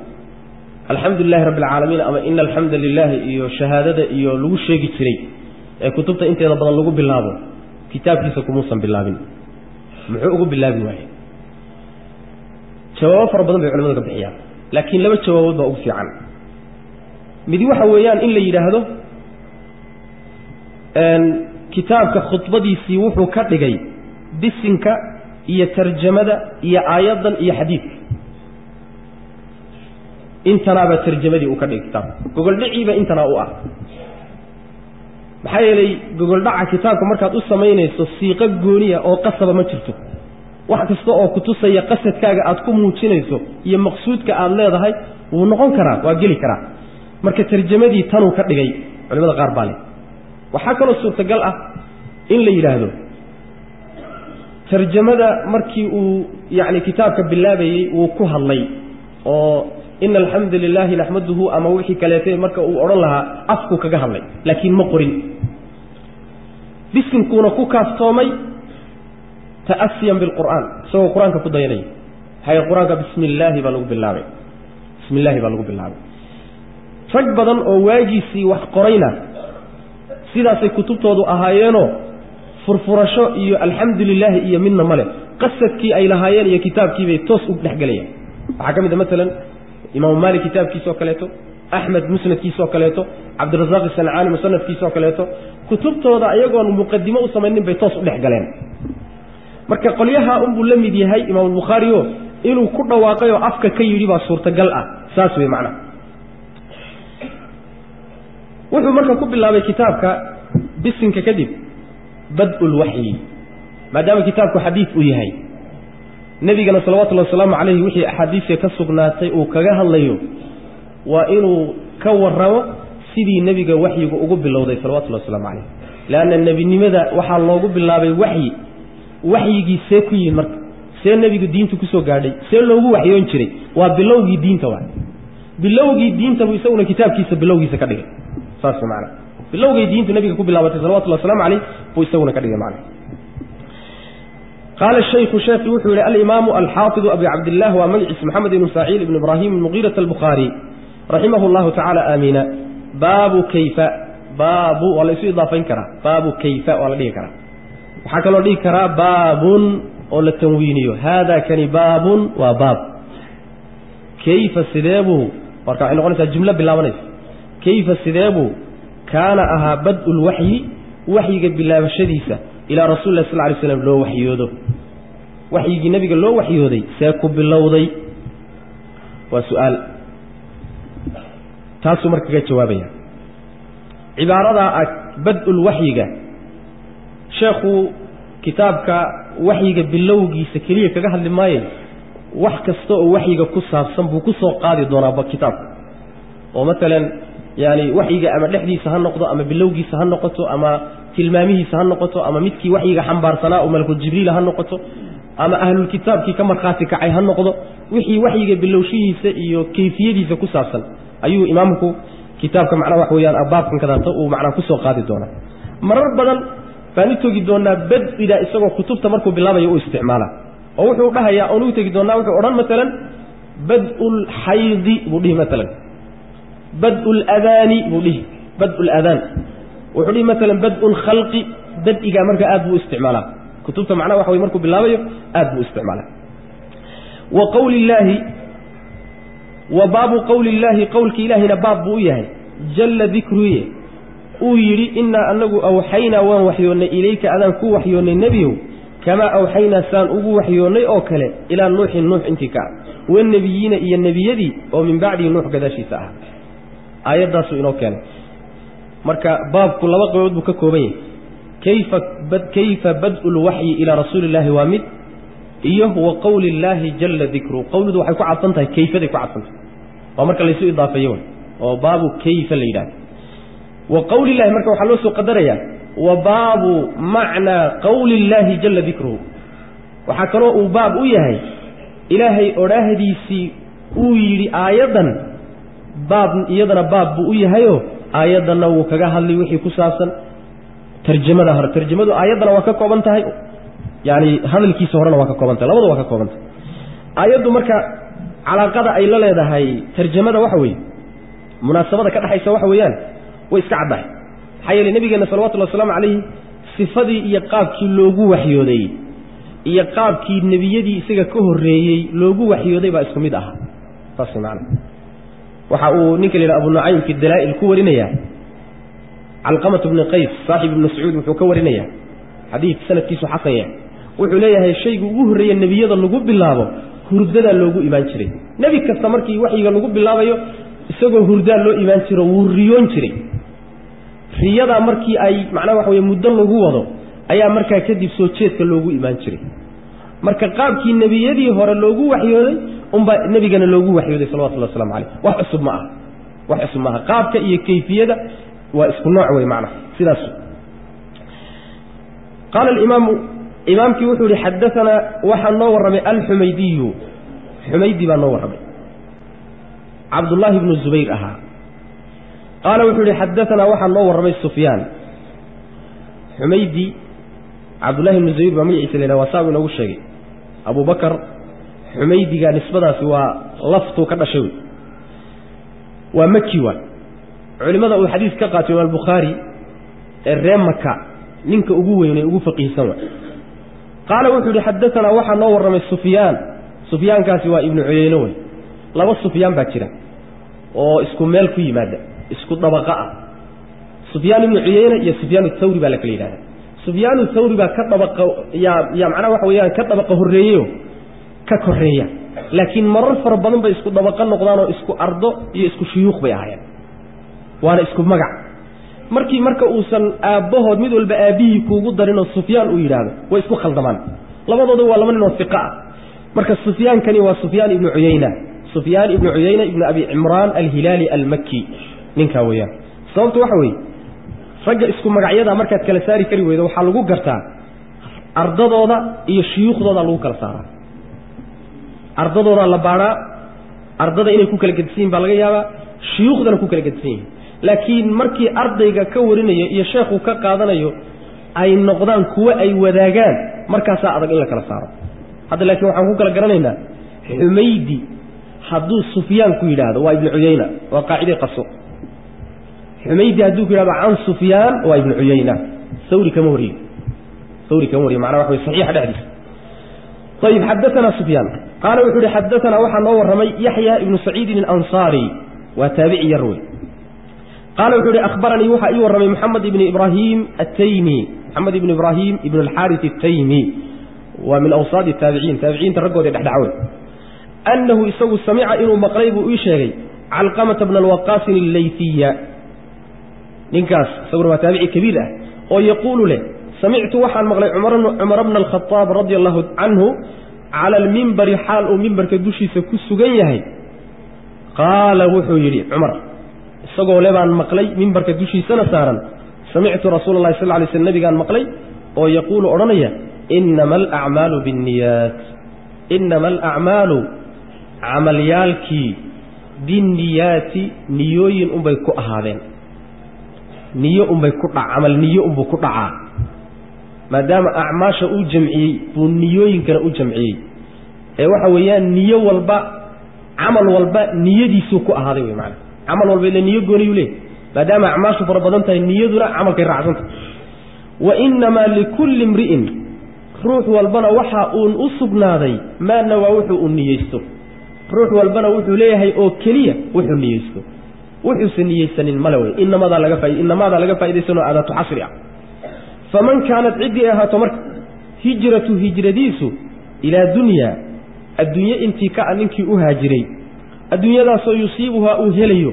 الحمد لله رب العالمين أما إن الحمد لله إيو شهادة إيو لو شيء كتير كتبت أنت إذا بدنا لو بالله كتاب كيسا كموسى بالله محوق بالله واحد شواف ربنا بعلمنا قبحيا لكن لما شواف بأوفي عنه midii waxa weeyaan in la yiraahdo kitaabka khudbadiisii wuxuu ka dhigay bisinka iyo tarjamada iyo aayadan iyo xadiis intana ba tarjamadii uu ka dhigay kitaab gogol dhiciiba intana u ah maxay yeelay gogol dhaca kitaabka markaad u sameynayso siiqa gooniya oo qasaba ma jirto wax kasta oo ku tusaya qasadkaaga aad ku muujinayso iyo maqsuudka aad leedahay wuu noqon karaa waa geli karaa marka tarjamadii tan uu ka dhigay culimada qaar baa leh waxa kale oo suurtagal ah in la yiraahdo tarjamada markii uu yaani kitaabka bilaabayay uu ku hadlay oo inna alhamdulillahi nahmaduhu ama wixii kaleetay marka uu oran lahaa afku kaga hadlay laakiin ma qorin bisinkuuna ku kaaftoomay ta'assiyan bil qur'aan soo quraanka ku dayanay hay quraanka bismillah baa lagu bilaabay bismillah baa lagu bilaabay rag badan oo waajiisi wax qorayna sidaasay kutubtoodu ahaayeeno furfurasho iyo alxamdulillaah iyo midna male qasadkii ay lahaayeen iyo kitaabkii bay toos u dhaxgalayaan waxa kamid ah mesela imaam Malik kitaabkiisa oo kaleeto Ahmad musnadkiisa oo kaleeto Abdurrazzaq as-San'ani musannafkiisa oo kaleeto kutubtooda ayagoon muqaddimo u sameeynin bay toos u dhaxgaleen marka qoliyaha buu la mid yahay imaam Bukhari inuu ku dhawaaqayo afka ka yiri baa suurtagal ah saas way macna wuxuu markaa ku bilaabay kitaabka bisinka kadib bad'ul wahyi maadaama kitaabku xadiis uu yahay nabigana sallallahu alayhi wasallam alayhi wixii ahadiiska ka sugnaatay uu kaga hadlayo waa inuu ka warramo sidii nabiga wahyiga ugu bilowday sallallahu alayhi wasallam alayhi laana nabinimada waxa loogu bilaabay wahyigii see ku yimid marka see nabiga diinta ku soo gaadhay see loogu waxyoon jiray waa bilowgii diinta waa bilowgii diinta buu isaguna kitaabkiisa bilowgiisa ka dhigay صار معنا بالله جيدين النبي كوب الله صلى الله عليه وسلم عليه ويسوون كذا معنا. قال الشيخ وحول الإمام الحافظ أبي عبد الله ومجلس محمد بن سعيد بن إبراهيم المغيرة البخاري رحمه الله تعالى آمين. باب كيف باب ولا يصير إضافة كرا باب كيف ولا ليه كرا وحكى له ليه كرا باب ولا التنويني هذا كان باب وباب كيف سدابه وركع إنه قلنا الجملة بالله ونس كيف السداب كان أها بدء الوحي وحي بالله الشديسة إلى رسول الله صلى الله عليه وسلم لو وحي يوده وحي النبي قال له وحي يودي سيكب بالله وضي وسؤال تاسو مركز جوابيا عبارة بدء الوحي شيخ كتابك وحيك باللوغي سكلية كجهل لماين وحكستو وحيك كسر صنبو كسر قاضي دونا بكتاب ومثلا يعني وحيك أما لحدي سهل نقطة أما باللوغي سهل نقطة أما تلمامه سهل نقطة أما متكي وحيك حنبار صناء وملك جبريل هل نقطة أما أهل الكتاب كي كما خاتك عي هل نقطة وحيك باللوشيه سئي كيفية كسر صن أيو إمامكو كتابك معنا وحويان أبابكم كذا ومعنا كسر قاضي دونا مرر بدل فانتو جدونا بد إذا إسقوا كتب تمركوا بالله يو استعماله أو وحنا هيا أنو تجدونا وحنا مثلا بدء الحيض بوديه مثلا بدء الأذان بوديه بدء الأذان وحنا مثلا بدء الخلق بدء إذا مرك أدو استعماله كتب معنا وحوي مركوا بالله يو أدو استعماله وقول الله وباب قول الله قولك إلهنا باب بويه جل ذكره ويري إن أنه أوحينا ووحيونا إليك أذن كو وحيونا النبي كما أوحينا سان أبو وحيونا أوكله إلى نوح انتكا والنبيين إيا النبي يدي ومن بعد نوح قداشي ساعة آيات داسو إنو كان مركا باب كل وقت يعود بككوبين كيف بدء الوحي إلى رسول الله وامد إيه هو قول الله جل ذكره قول ذو حيكو عطنتها كيف ذيكو عطنتها ومركا ليسو إضافيون وباب كيف الليلان وقول الله مركا وحلوسه قدريا وباب معنى قول الله جل ذكره وحكروا باب وياهي إلهي أراهديسي ويري آيضا باب يدنا باب وياهيو آيضا وكاها اللي وحي كساسا ترجمة ظهر ترجمة آيضا وكاكوبانتهاي يعني هذا الكيس هورنا وكاكوبانتها لابد وكاكوبانتها آيضا مركا على قضاء أي لليدا هاي ترجمة وحوي مناسبة كده حيث وحويان ويسكعبه حيا للنبي صلوات الله والسلام عليه صفدي يقابكي لوغو وحيودي يقابكي النبي يدي اسغا كهوريي لوغو وحيودي با اسku mid aha taasi macna waxa uu ninka leeyahay Abu Nu'aym fi dalaa'il ku warinaya Alqamah ibn Qays saaxib ibn Saud wuxuu ka warinaya hadith sanadkiisu xasan yahay wuxuu leeyahay shaygu ugu horeeyay nabiyada lagu bilaabo hurdada loogu iimaan jiray nabi kasta markii waxiga lagu bilaabayo isagoo hurda loo iimaan jiro wuu riyoon jiray riyada markii ay macna waxa weeye muddo lagu wado ayaa markaa kadib soo jeedka loogu iimaan jiray marka qaabkii nabiyadii hore loogu waxyooday umba nabigana loogu waxyooday sallallahu alayhi wasallam wax cusub ma aha qaabka iyo kayfiyada waa isku nooc way macna sidaas قال الإمام إمامك وحوري حدثنا وحن نور الحميدي حميدي بن نور عبد الله بن الزبير أها قال وحوري حدثنا وحن نور سفيان حميدي عبد الله بن الزبير بن عيسى لنا وصاب له الشيء أبو بكر حميدي قال نسبة سوى لفظه كذا شوي ومكيوا علماء الحديث كقاتل البخاري الرام مكة نينك أبوه يعني أبو فقيه سوا قال وحوري حدثنا وحن نور سفيان كاسوا ابن عيينة لو سفيان باكرة واسكو مالكي ماذا اسكو طبقاء سفيان بن عيينة يا سفيان الثوري بالك ليلا سفيان الثوري كطبقة يا معنا وحويان كطبقة هرية ككهرية لكن مرة فربنا باسكو طبقة نقدان واسكو أرض يسكو شيوخ بيعين وأنا اسكو مجع marka uusan aabahood mid walba aabihi kuugu darino Sufyaan uu yiraahdo way isku khaldamaan labadoodu waa lama nin oo fiqa marka Sufyaan kani waa Sufyaan ibn Uyayna ibn Abi Imran al-Hilali al-Makki ninka weeyaan sababtu waxa weey ragga isku magacyada markaad kala saari kari weydo waxa lagu gartaa ardadooda iyo shuyuukhdooda lagu kala saaraa ardadooda la baara ardada inay ku kala gadsiin baa laga yaabaa shuyuukhdana ku kala gadsiin laakiin markii ardayga ka warinayo iyo sheekhu ka qaadanayo ay noqdaan kuwa ay wadaagaan markaas adag in la kala saaro hadda laakiin waxaan ku kala garanaynaa Humaydi haduu Sufyaan ku yiraahdo waa ibn Uyayna waa qaacide qaso Humaydi haduu ku yiraahdo aan Sufyaan waa ibn Uyayna Thawri kama wari macna wax صحيح حديث طيب حدثنا سفيان قال وحده حدثنا وحنا ورمي يحيى ابن سعيد الأنصاري وتابعي يروي قال وحده أخبرني وحي ورمي محمد بن إبراهيم التيمي محمد بن إبراهيم ابن الحارث التيمي ومن أوصاد تابعين ترقوا يدعون أنه يسوي السميع إنه مقريب ويشاري علقمة بن الوقاص الليثية ننكاس سور تابعي كبيرة ويقول له سمعت وحن مغلي عمر بن الخطاب رضي الله عنه على المنبر حال منبر كدوشي سكسغيه قال وحو يري عمر اسقو لبان مقلي منبر كدوشي سنه سارن سمعت رسول الله صلى الله عليه وسلم كان مقلي او يقول اورنيا انما الاعمال بالنيات انما الاعمال عمليالكي بالنيات نيوين باي كو اهادين نيو باي كو عمل نيو بو كو دعا maadaama acmaasha uu jamciyay buu niyooyinkana u jamciyay waxa weeyaan niyo walba amal walba niyadiisu ku ahaaday way macna amal walba ila niyo gooni u leeyahay maadaama acmaashu fara badan tahay niyaduna amalkay raacsanta wa inma likulli imri'in ruux walbana waxa uu u sugnaaday maana waa wuxuu u niyeysto ruux walbana wuxuu leeyahay oo kaliya wuxuu niyeysto wuxuu niyeysanin malaway inma laga faa'iideysano aadatu xasri فمن كانت عديها تمرك هجرتيسو إلى دنيا الدنيا انتكاء انك أهاجري الدنيا لا سيصيبها أهليو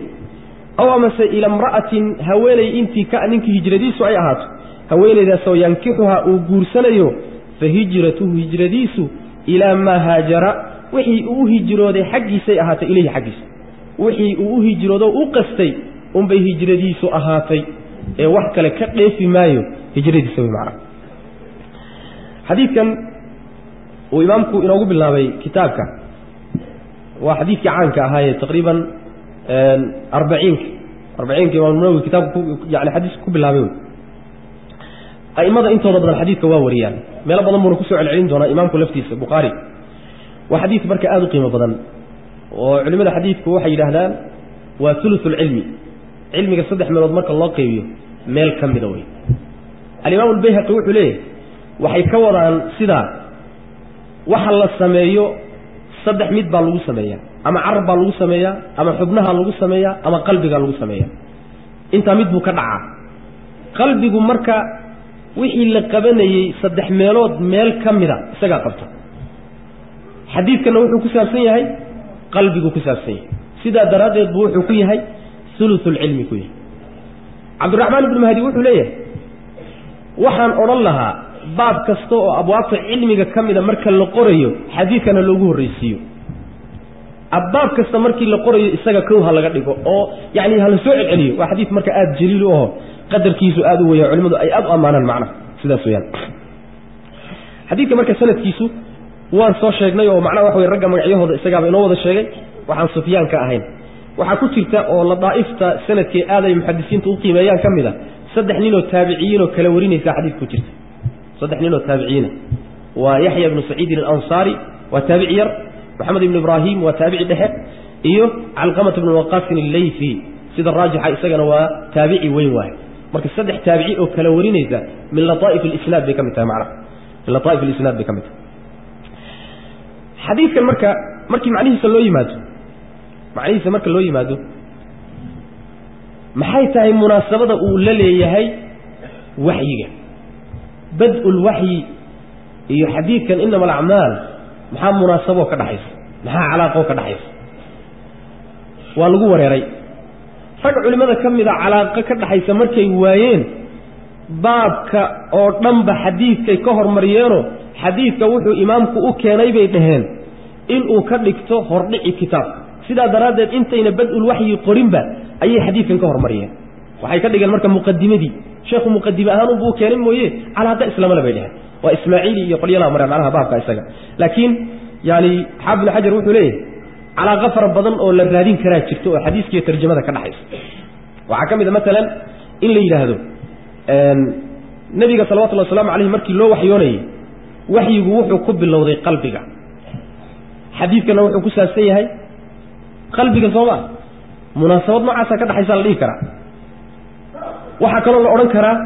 أو أمس إلى امرأة هوالي انتكاء انك هجرتيسو أي أهات هوالي ذا سينكحها أغورسليو فهجرته هجرتيسو إلى ما هاجر وحي أهجرو ذي حقي سيأهات إليه حقي وحي أهجرو ذو أقستي بهجرتيسو أهاتي وحكا لك في مايو هجري تسوي معنا حديث كان وإمامكم إنه بالله كتابك وحديث عنك هاي تقريبا 40 كما نقول كتاب يعني حديث بالله أي ماذا أنت ربنا الحديث كواوريان ما لا بضم ركوع العلم دون إمامكم لفتيس بخاري وحديث بركة آذ قيمة بدن وعلم الحديث هو حي الأهلال وثلث العلم علمك الصدح من رضمك الله قيوي مال كم بدوي الإمام البيهقي وحو ليه وحي كوران سدا وحل السمايو صدح ميد با لغو سمايا أما عرب با لغو سمايا أما حبنها لغو سمايا أما قلبك لغو سمايا انت ميد بو كدعا قلبك مركا وحي اللي قبني صدح ميلود ميل كاميرا سقا قبطه حديث كان وحو كسابسين هاي قلبك كسابسين سدا درادة بوحو كي هاي ثلث العلم كي عبد الرحمن بن مهدي وحو ليه waxaan oran lahaa baab kasto oo abwaabta cilmiga kamida marka la qorayo xadiidkana loogu horeysiyo abbaab kasta markii la qorayo isaga koow laga dhigo oo yaani hal soo celiyo waa xadiid marka aad jaliil oo qadarkiisu aad u weeyo culimadu ay aad u amaanaan macna sidaas weeyaan xadiidka marka sanadkiisu waan soo sheegnay oo macna wax way ragga magacyahooda isaga inoo wada sheegay waxaan Sufyaan ka ahayn waxa ku jirta oo la daa'ifta sanadkii aaday muhaddisiintu u qiimeeyaan kamida صدح نينو تابعين وكلا ورينيسا حديث كجرت صدح نينو تابعين ويحيى بن سعيد الأنصاري وتابعير محمد بن إبراهيم وتابعي دحق علقمة بن وقاص الليثي سيد الراجح إساقنا وتابعي وين واحد مركز صدح تابعي وكلا ورينيسا من لطائف الإسناد بكمتها معنا من لطائف الإسناد بكمتها حديث كان مركي معنيه سلو يمادو معنيه سمركا لو يمادو maxay tahay munaasabada uu la leeyahay waxyiga bad'ul wahyi iyo xadiidkan inama al-a'mal maxaa munaasabo ka dhaxaysa maxaa calaaqo ka dhaxaysa waa lagu wareeray rag culimada kamida calaaqo ka dhaxaysa markay waayeen baabka oo dhanba xadiidkay ka hormariyeen xadiidka wuxuu imaamku u keenay bay dhaheen in uu ka dhigto hordhici kitaabka sida daraadeed intayna bad'ul wahyi qorinba ayay xadiidkan ka hormariyeen waxay ka dhigan marka muqaddimadii sheekhu muqaddima ahaan uu keenay mooyee calaaqo islaamada bay dhahay waa ismaaciili iyo qolyada macnaha baabka isaga laakiin yaani xaafid al-hajar wuxuu leeyahay calaaqo fara badan oo la raadin karaa jirto oo xadiiska iyo tarjumada ka dhaxaysa waxa kamid mesela in la yiraahdo nabiga sallallahu alayhi wasallam alayhi markii loo waxyoonay waxyigu wuxuu ku bilowday qalbiga xadiidkana wuxuu ku saabsan yahay qalbiga Soomaa munaasabad noocaas ka dhaxaysa la dhigi karaa waxa kale oo la oran karaa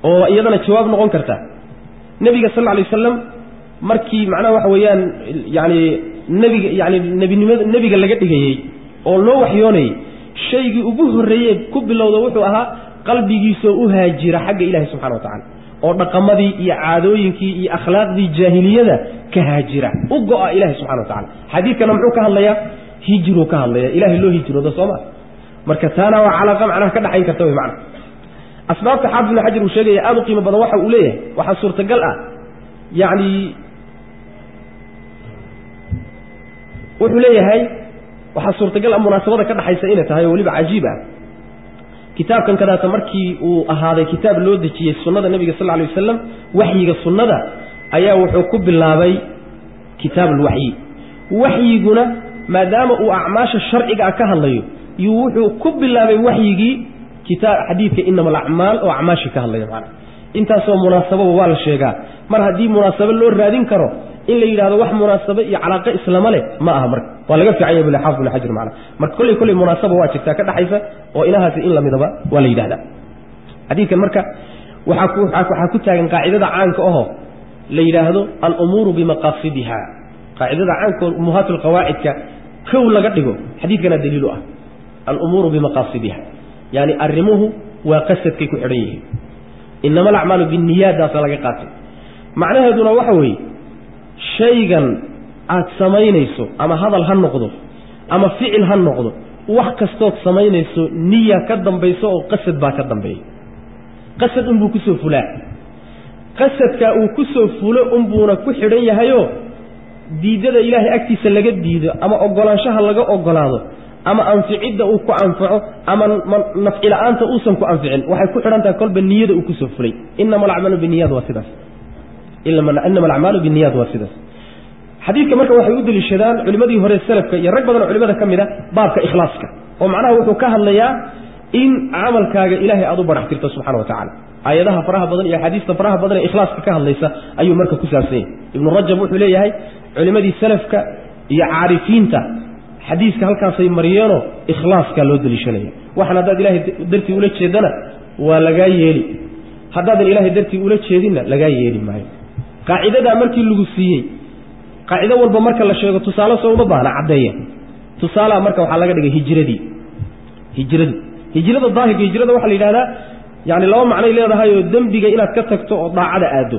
oo iyadana jawaab noqon karta nabiga sallallahu alayhi wasallam markii macnaha waxa weeyaan nabiga laga dhigayay oo loo waxyoonay shaygii ugu horeeyay ku bilowda wuxuu ahaa qalbigiisa u haajira xagga Ilaahay subhanahu wa ta'ala oo dhaqamadii iyo caadooyinkii iyo akhlaaqdii jaahiliyada ka haajira u go'a Ilaahay subhanahu wa ta'ala xadiidkana muxuu ka hadlayaa hijru ka hadlaya Ilaahay loo hijroodo Soomaa marka taana waa calaaqo macnaha ka dhaxayn karta way macna asbaabta xaafid ibn xajar uu sheegaya aad u qiimo badan waxa uu leeyahay waxaa suurtagal ah yacni wuxuu leeyahay waxaa suurtagal ah munaasabada ka dhaxaysa inay tahay oo weliba cajiib ah kitaabkan kadaata markii uu ahaaday kitaab loo dejiyey sunnada nebiga sal alay wasalam waxyiga sunnada ayaa wuxuu ku bilaabay kitaab alwaxyi waxyiguna maadaama uu acmaasha sharciga ah ka hadlayo yuu wuxuu ku bilaabay waxyigii kitaab xadiidka inama alacmaal oo acmaashii ka hadlaya macana intaasoo munaasababa waa la sheegaa mar haddii munaasabo loo raadin karo in la yidhahdo wax munaasabo iyo calaaqo islama leh ma aha marka waa laga fiican yahay xaafid ibn xajar macana marka kolley munaasaba waa jirtaa ka dhaxaysa oo inahaasi in lamidaba waa la yidhahdaa xadiidkan marka waxaa ku taagan qaacidada caanka ahoo la yidhaahdo alumuuru bimaqaasidiha qaacidada caanka ummahaat alqawaacidka kow laga dhigo xadiidkana daliil u ah alumuuru bimaqaasidiha yani arrimuhu waa qasadkay ku xidhan yihiin inama alacmaalu binniyaadaasa laga qaatay macnaheeduna waxa weeye shaygan aad samaynayso ama hadal ha noqdo ama ficil ha noqdo wax kastood samaynayso niya ka dambayso oo qasad baa ka dambeeya qasad unbuu kusoo fulaa qasadkaa uu kusoo fulo unbuuna ku xidhan yahayoo diidada ilaahay agtiisa laga diido ama ogolaanshaha laga ogolaado ama anficidda uu ku anfaco ama nafci la-aanta uusan ku anficin waxay ku xidhan tahay kolba niyada uu kusoo fulay inama alacmaalu binniyaad waa sidaas inama alacmaalu binniyaad waa sidaas xadiidka marka waxay u deliishadaan culimadii hore salafka iyo rag badan oo culimada ka mid a baabka ikhlaaska oo macnaha wuxuu ka hadlayaa in camalkaaga ilaahay aad u barax tirto subxana wa tacala aayadaha faraha badan iyo axaadiista faraha badan ee ikhlaaska ka hadlaysa ayuu marka ku saabsan yahay ibnu rajab wuxuu leeyahay culimadii salafka iyo caarifiinta xadiiska halkaasay mariyeenoo ikhlaaskaa loo deliishanaya waxaan haddaad ilaahay dartii ula jeedana waa lagaa yeeli haddaadan ilaahay dartii ula jeedinna lagaa yeeli maayo qaacidadaa markii lagu siiyey qaacido walba marka la sheego tusaale soo uma baahna caddeeya tusaalaha marka waxaa laga dhigay hijrada daahirka hijrada waxaa la yidhahdaa yani laba macnay leedahay oo dembiga inaad ka tagto oo daacada aado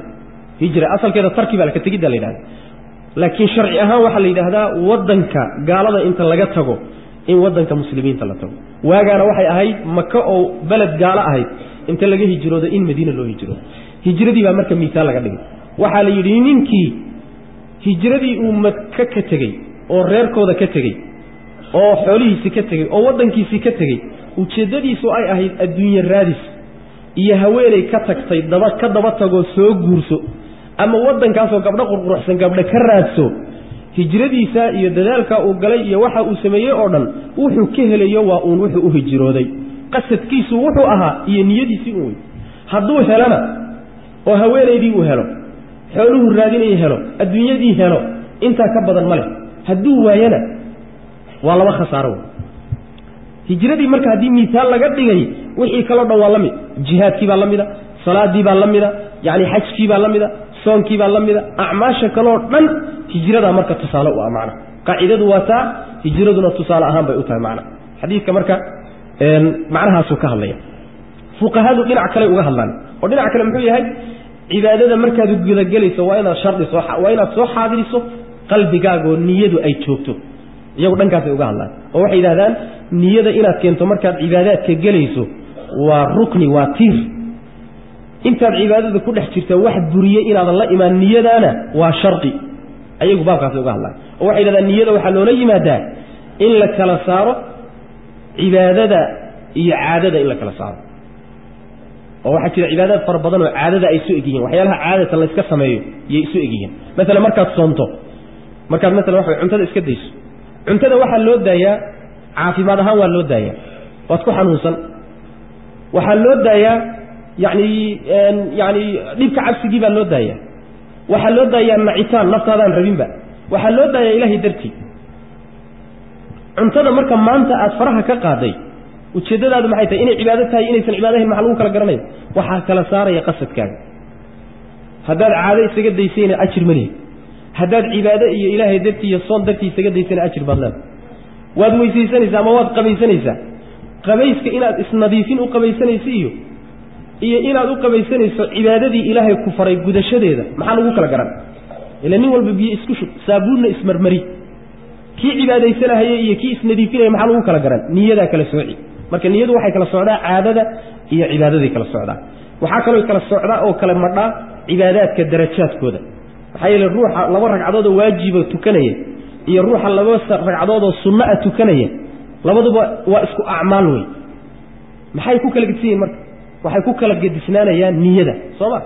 hijra asalkeeda tarki baa ka tegidda la yidhahda laakiin sharci ahaan waxaa la yidhaahdaa waddanka gaalada inta laga tago in waddanka muslimiinta la tago waagaana waxay ahayd maka oo beled gaalo ahayd inta laga hijroodo in madiina loo hijroodo hijradii baa marka miisaal laga dhigay waxaa la yidhi ninkii hijradii uu maka ka tegey oo reerkooda ka tegey oo xoolihiisii ka tegey oo waddankiisii ka tegey ujeeddadiisu ay ahayd adduunye raadis iyo haweenay ka tagtay ka daba tagoo soo guurso ama waddankaasoo gabdho qurquruxsan gabdho ka raadso hijradiisa iyo dadaalkaa uu galay iyo waxa uu sameeyey oo dhan wuxuu ka helayo waa uun wuxuu u hijrooday qasadkiisu wuxuu ahaa iyo niyadiisii u wey hadduu helana oo haweenaydii uu helo xooluhu raadinaya helo adduunyadii helo intaa ka badan ma leh hadduu waayana waa laba khasaaro hijradii marka haddii miisaal laga dhigay wixii kaloo dhan waa la mid jihaadkii baa la mida salaadii baa la mida yani xajkii baa la mida soonkii baa la mida acmaasha kaloo dhan hijradaa marka tusaale u ah macna qaacidadu waa taa hijraduna tusaale ahaan bay u tahay macna xadiidka marka macnahaasuu ka hadlaya fuqahadu dhinac kale uga hadlaan oo dhinac kale muxuu yahay cibaadada markaad gudagelayso waa inaad shardiso waa inaad soo xaadiriso qalbigaagoo niyadu ay joogto iyagu dhankaasay uga hadlaan oo waxay yidhahdaan niyada inaad keento markaad cibaadaadka gelayso waa rukni waa tiir intaad cibaadada ku dhex jirta wax buriye inaadan la imaan niyadaana waa shardi ayagu baabkaasay uga hadlaan oo waxay yidhahdaan niyada waxaa loola yimaadaa in la kala saaro cibaadada iyo caadada in la kala saaro oo waxaa jira cibaadaad fara badan oo caadada ay isu egyihiin waxyaalaha caadatan la iska sameeyo iyay isu egyihiin maalan markaad soonto markaad maalan waxa cuntada iska dayso cuntada waxaa loo daayaa caafimaad ahaan waa loo daayaa waad ku xanuunsan waxaa loo daayaa yani dhibka cabsigii baa loo daayaa waxaa loo daayaa nacitaan naftaadaan rabinba waxaa loo daayaa ilaahay dartii cuntada marka maanta aad faraha ka qaaday ujeeddadaadu maxay tahay inay cibaado tahay inaysan cibaadahayn maxa lagu kala garanaya waxaa kala saaraya qasadkaaga haddaad caado isaga daysayna ajir ma lihid haddaad cibaado iyo ilaahay dartii iyo soon dartii isaga daysana ajir baad leedahay waad weysaysanaysaa ama waad qabaysanaysaa qabayska inaad isnadiifin u qabaysanayso iyo inaad u qabaysanayso cibaadadii ilaahay ku faray gudashadeeda maxaa lagu kala garan ila nin walba biyo isku shub saabuunna ismarmari kii cibaadaysanahaya iyo kii isnadiifinaya maxaa lagu kala garan niyadaa kala sooci marka niyadu waxay kala socdaa caadada iyo cibaadada kala socdaa waxa kale oo kala socdaa oo kala madha cibaadaadka darajaadkooda waxa yeelay ruuxa laba ragcadood oo waajiba tukanaya iyo ruuxa laba ragcadood oo sunna ah tukanaya labaduba waa isku acmaal way maxay ku kala gediseen marka waxay ku kala gedisnaanayaan niyada Soomaa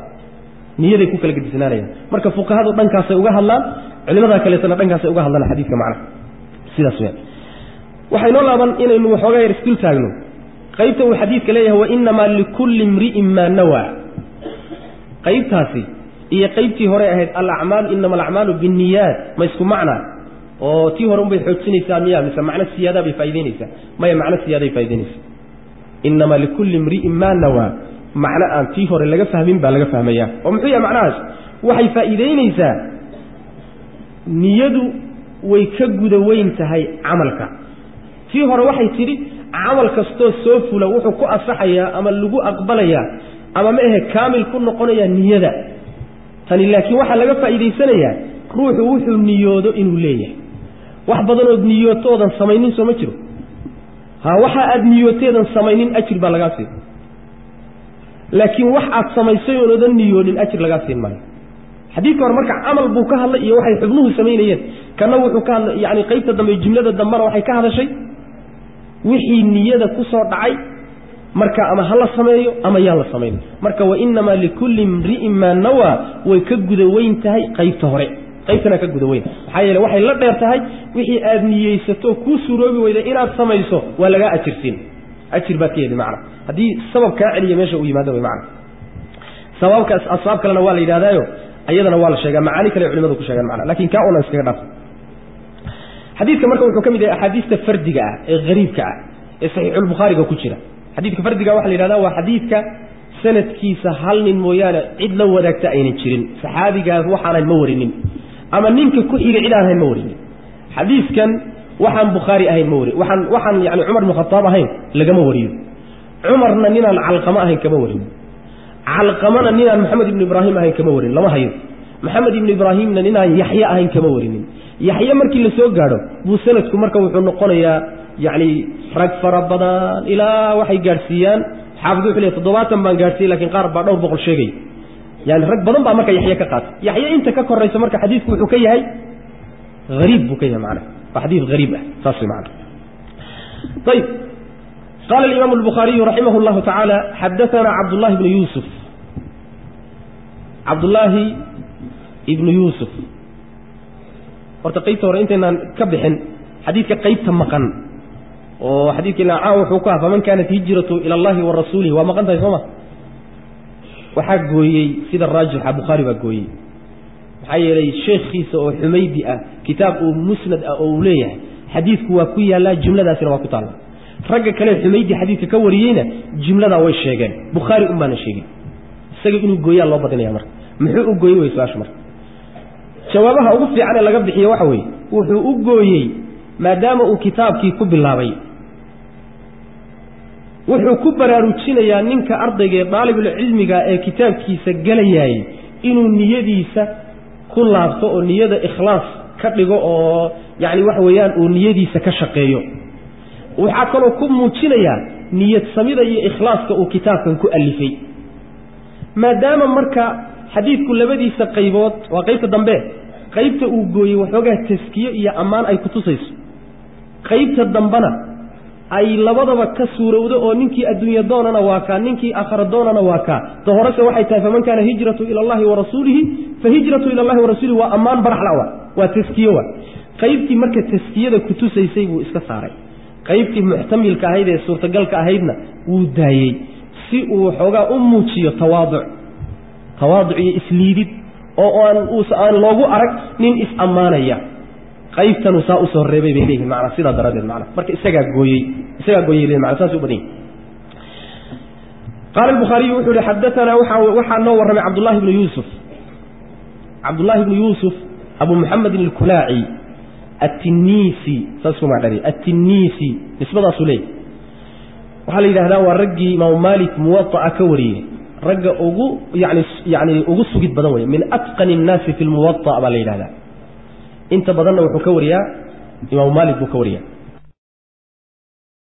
niyaday ku kala gedisnaanayaan marka fuqahadu dhankaas ay uga hadlaan culimada kale tan dhankaas ay uga hadlaan xadiiska macna sidaas weey waxay noo laaban inaynu waxoogaa yar isku taagno qaybta uu xadiiska leeyahay wa inma likulli imri'in ma nawa qaybtaasi iyo qaybtii hore ahayd al-a'maal inma al-a'maalu bin-niyyat ma isku macna oo tii hore bay xoojinaysaa miyaa mise macna siyaada bay faa'iideynaysaa ma macna siyaada ay faa'iideynaysaa inma likulli imri'in ma nawa macna aan tii hore laga fahmin baa laga fahmayaa oo muxuu yahay macnahaas waxay faa'iideynaysaa niyadu way ka guda weyn tahay amalka tii hore waxay tiri amal kasto soo fula wuxuu ku asaxayaa ama lagu aqbalayaa ama ma aha kaamil ku noqonaya niyada tan laakiin waxa laga faa'iideysanayaa ruuxu wuxuu niyoodo inuu leeyahay wax badan oo niyootoodan sameeynin soo ma jiro waxa aad niyooteedan sameeynin ajir baa laga siin laakiin wax aad sameysay oo odan niyoodin ajir laga siin maayo xadiidka hore marka amal buu ka hadlay iyo waxay xubnuhu sameeyeen kana wuxuu ka hadlay yaani qaybta dambe jumlada dambana waxay ka hadashay wixii niyada ku soo dhacay marka ama hala sameeyo ama yaa la sameeyo marka wa inma likulli imri'in ma nawa way ka guda weyn tahay qaybta hore qaybtana ka guda weyn waxa yeelay waxay la dheer tahay wixii aad niyeysato ku suroobi weyda inaad sameeyso waa laga ajirtiin ajir baad ka yeeli macna hadii sabab ka celiyo meesha uu yimaado way macna sababka asbaab kalena waa la yiraahdayo ayadana waa la sheegaa macaani kale culimadu ku sheegaan macna laakiin ka una iskaga dhaaf xadiidka marka wuxuu kamid yahay ahadiista fardiga ah ee gariibka ah ee sahih al-bukhari ku jira xadiidka fardiga waxa la yiraahdaa waa xadiidka sanadkiisa hal nin mooyaane cid la wadaagta aynan jirin saxaabigaas waxaan ma warinin ama ninka ku xiga cid aan ma warinin xadiiskan waxaan bukhari ahayn ma warin waxaan yaani umar ibn khattab ahayn lagama wariyo umarna ninaan calqama ahayn kama warin calqamana ninaan maxamed ibn ibrahim ahayn kama warin lama hayo maxamed ibn ibrahimna ninaan yahya ahayn kama warinin yahya markii la soo gaaro buu sanadku marka wuxuu noqonayaa yaani rag farabadan ila waxay gaarsiiyaan xaafiduu xilay 7 baan gaarsiiyay laakiin qaar baa dhowr boqol sheegay yaani rag badan baa marka yahya ka qaatay yahya inta ka koraysa marka xadiisku wuxuu ka yahay غريب buu ka yahay macna حديث غريب صار معنا. طيب قال الإمام البخاري رحمه الله تعالى حدثنا عبد الله بن يوسف عبد الله ابن يوسف ورتقيت ورأيتنا كبحن حديث كقيت مقن وحديث لا عاوح وكاف فمن كانت هجرته إلى الله ورسوله ومقنته يسمى وحقوي سيد الراجح البخاري بقوي حيالي الشيخ خيسة أو حميدي كتاب مسند أوليه حديث كواكوية لا جملة داسنا وكتالة رجع كلام حميدي حديث كوريينا جملة دا ويش شيئا بخاري أمنا شيئا سجل إنه جويا الله بدنا يا مر محو جوي ويسواش مر جوابها أوفي على لقب حيا وحوي وحو جوي ما دام كتاب كي كب الله بي وحو كبر روتشينا يا نينك أرضك طالب العلم جاء كتاب كي سجل ياي إنه نيديسا كل عبطه نيده إخلاص كتلقوا يعني وحويان ونيديسا كشقيو وحكلوا كم موتشينيا نية سميدة إخلاص كتاب كألفي ما دام مركا حديث كل بدي سقيبات وقيت الدنبه قيبت أوجوي وحوجه تسكية يا أمان أي كتصيص قيبت الدنبنا أي لبضة كسورة وده ننكي الدنيا دوننا واكا ننكي آخر دوننا واكا تهرس واحد فمن كان هجرة إلى الله ورسوله فهجرة إلى الله ورسوله وأمان برح لوا وتسكية قيبتي مركز تسكية كتوس يسيب إسكساري قيبتي محتمل كهيدا صورة قال كهيدنا ودايي سئ وحوجا أموتي تواضع إسليدت أو أن لوجو أرك نين إس أمانية قيبت نساء سربي بيه معنا سيدا درجة معنا مركز إسجع جوي لين معنا ساسو بدين قال البخاري وحول حدثنا وحى نور مع عبد الله بن يوسف أبو محمد الكلاعي التنيسي ساسو معنا التنيسي نسبة صلي وحال إذا هذا ورجي مو مالك موطأ كوري رجع أوجو يعني أوجو سجد بدوي من أتقن الناس في الموطأ بالليل هذا انت بدلنا وحكوريا إمام مالك بكوريا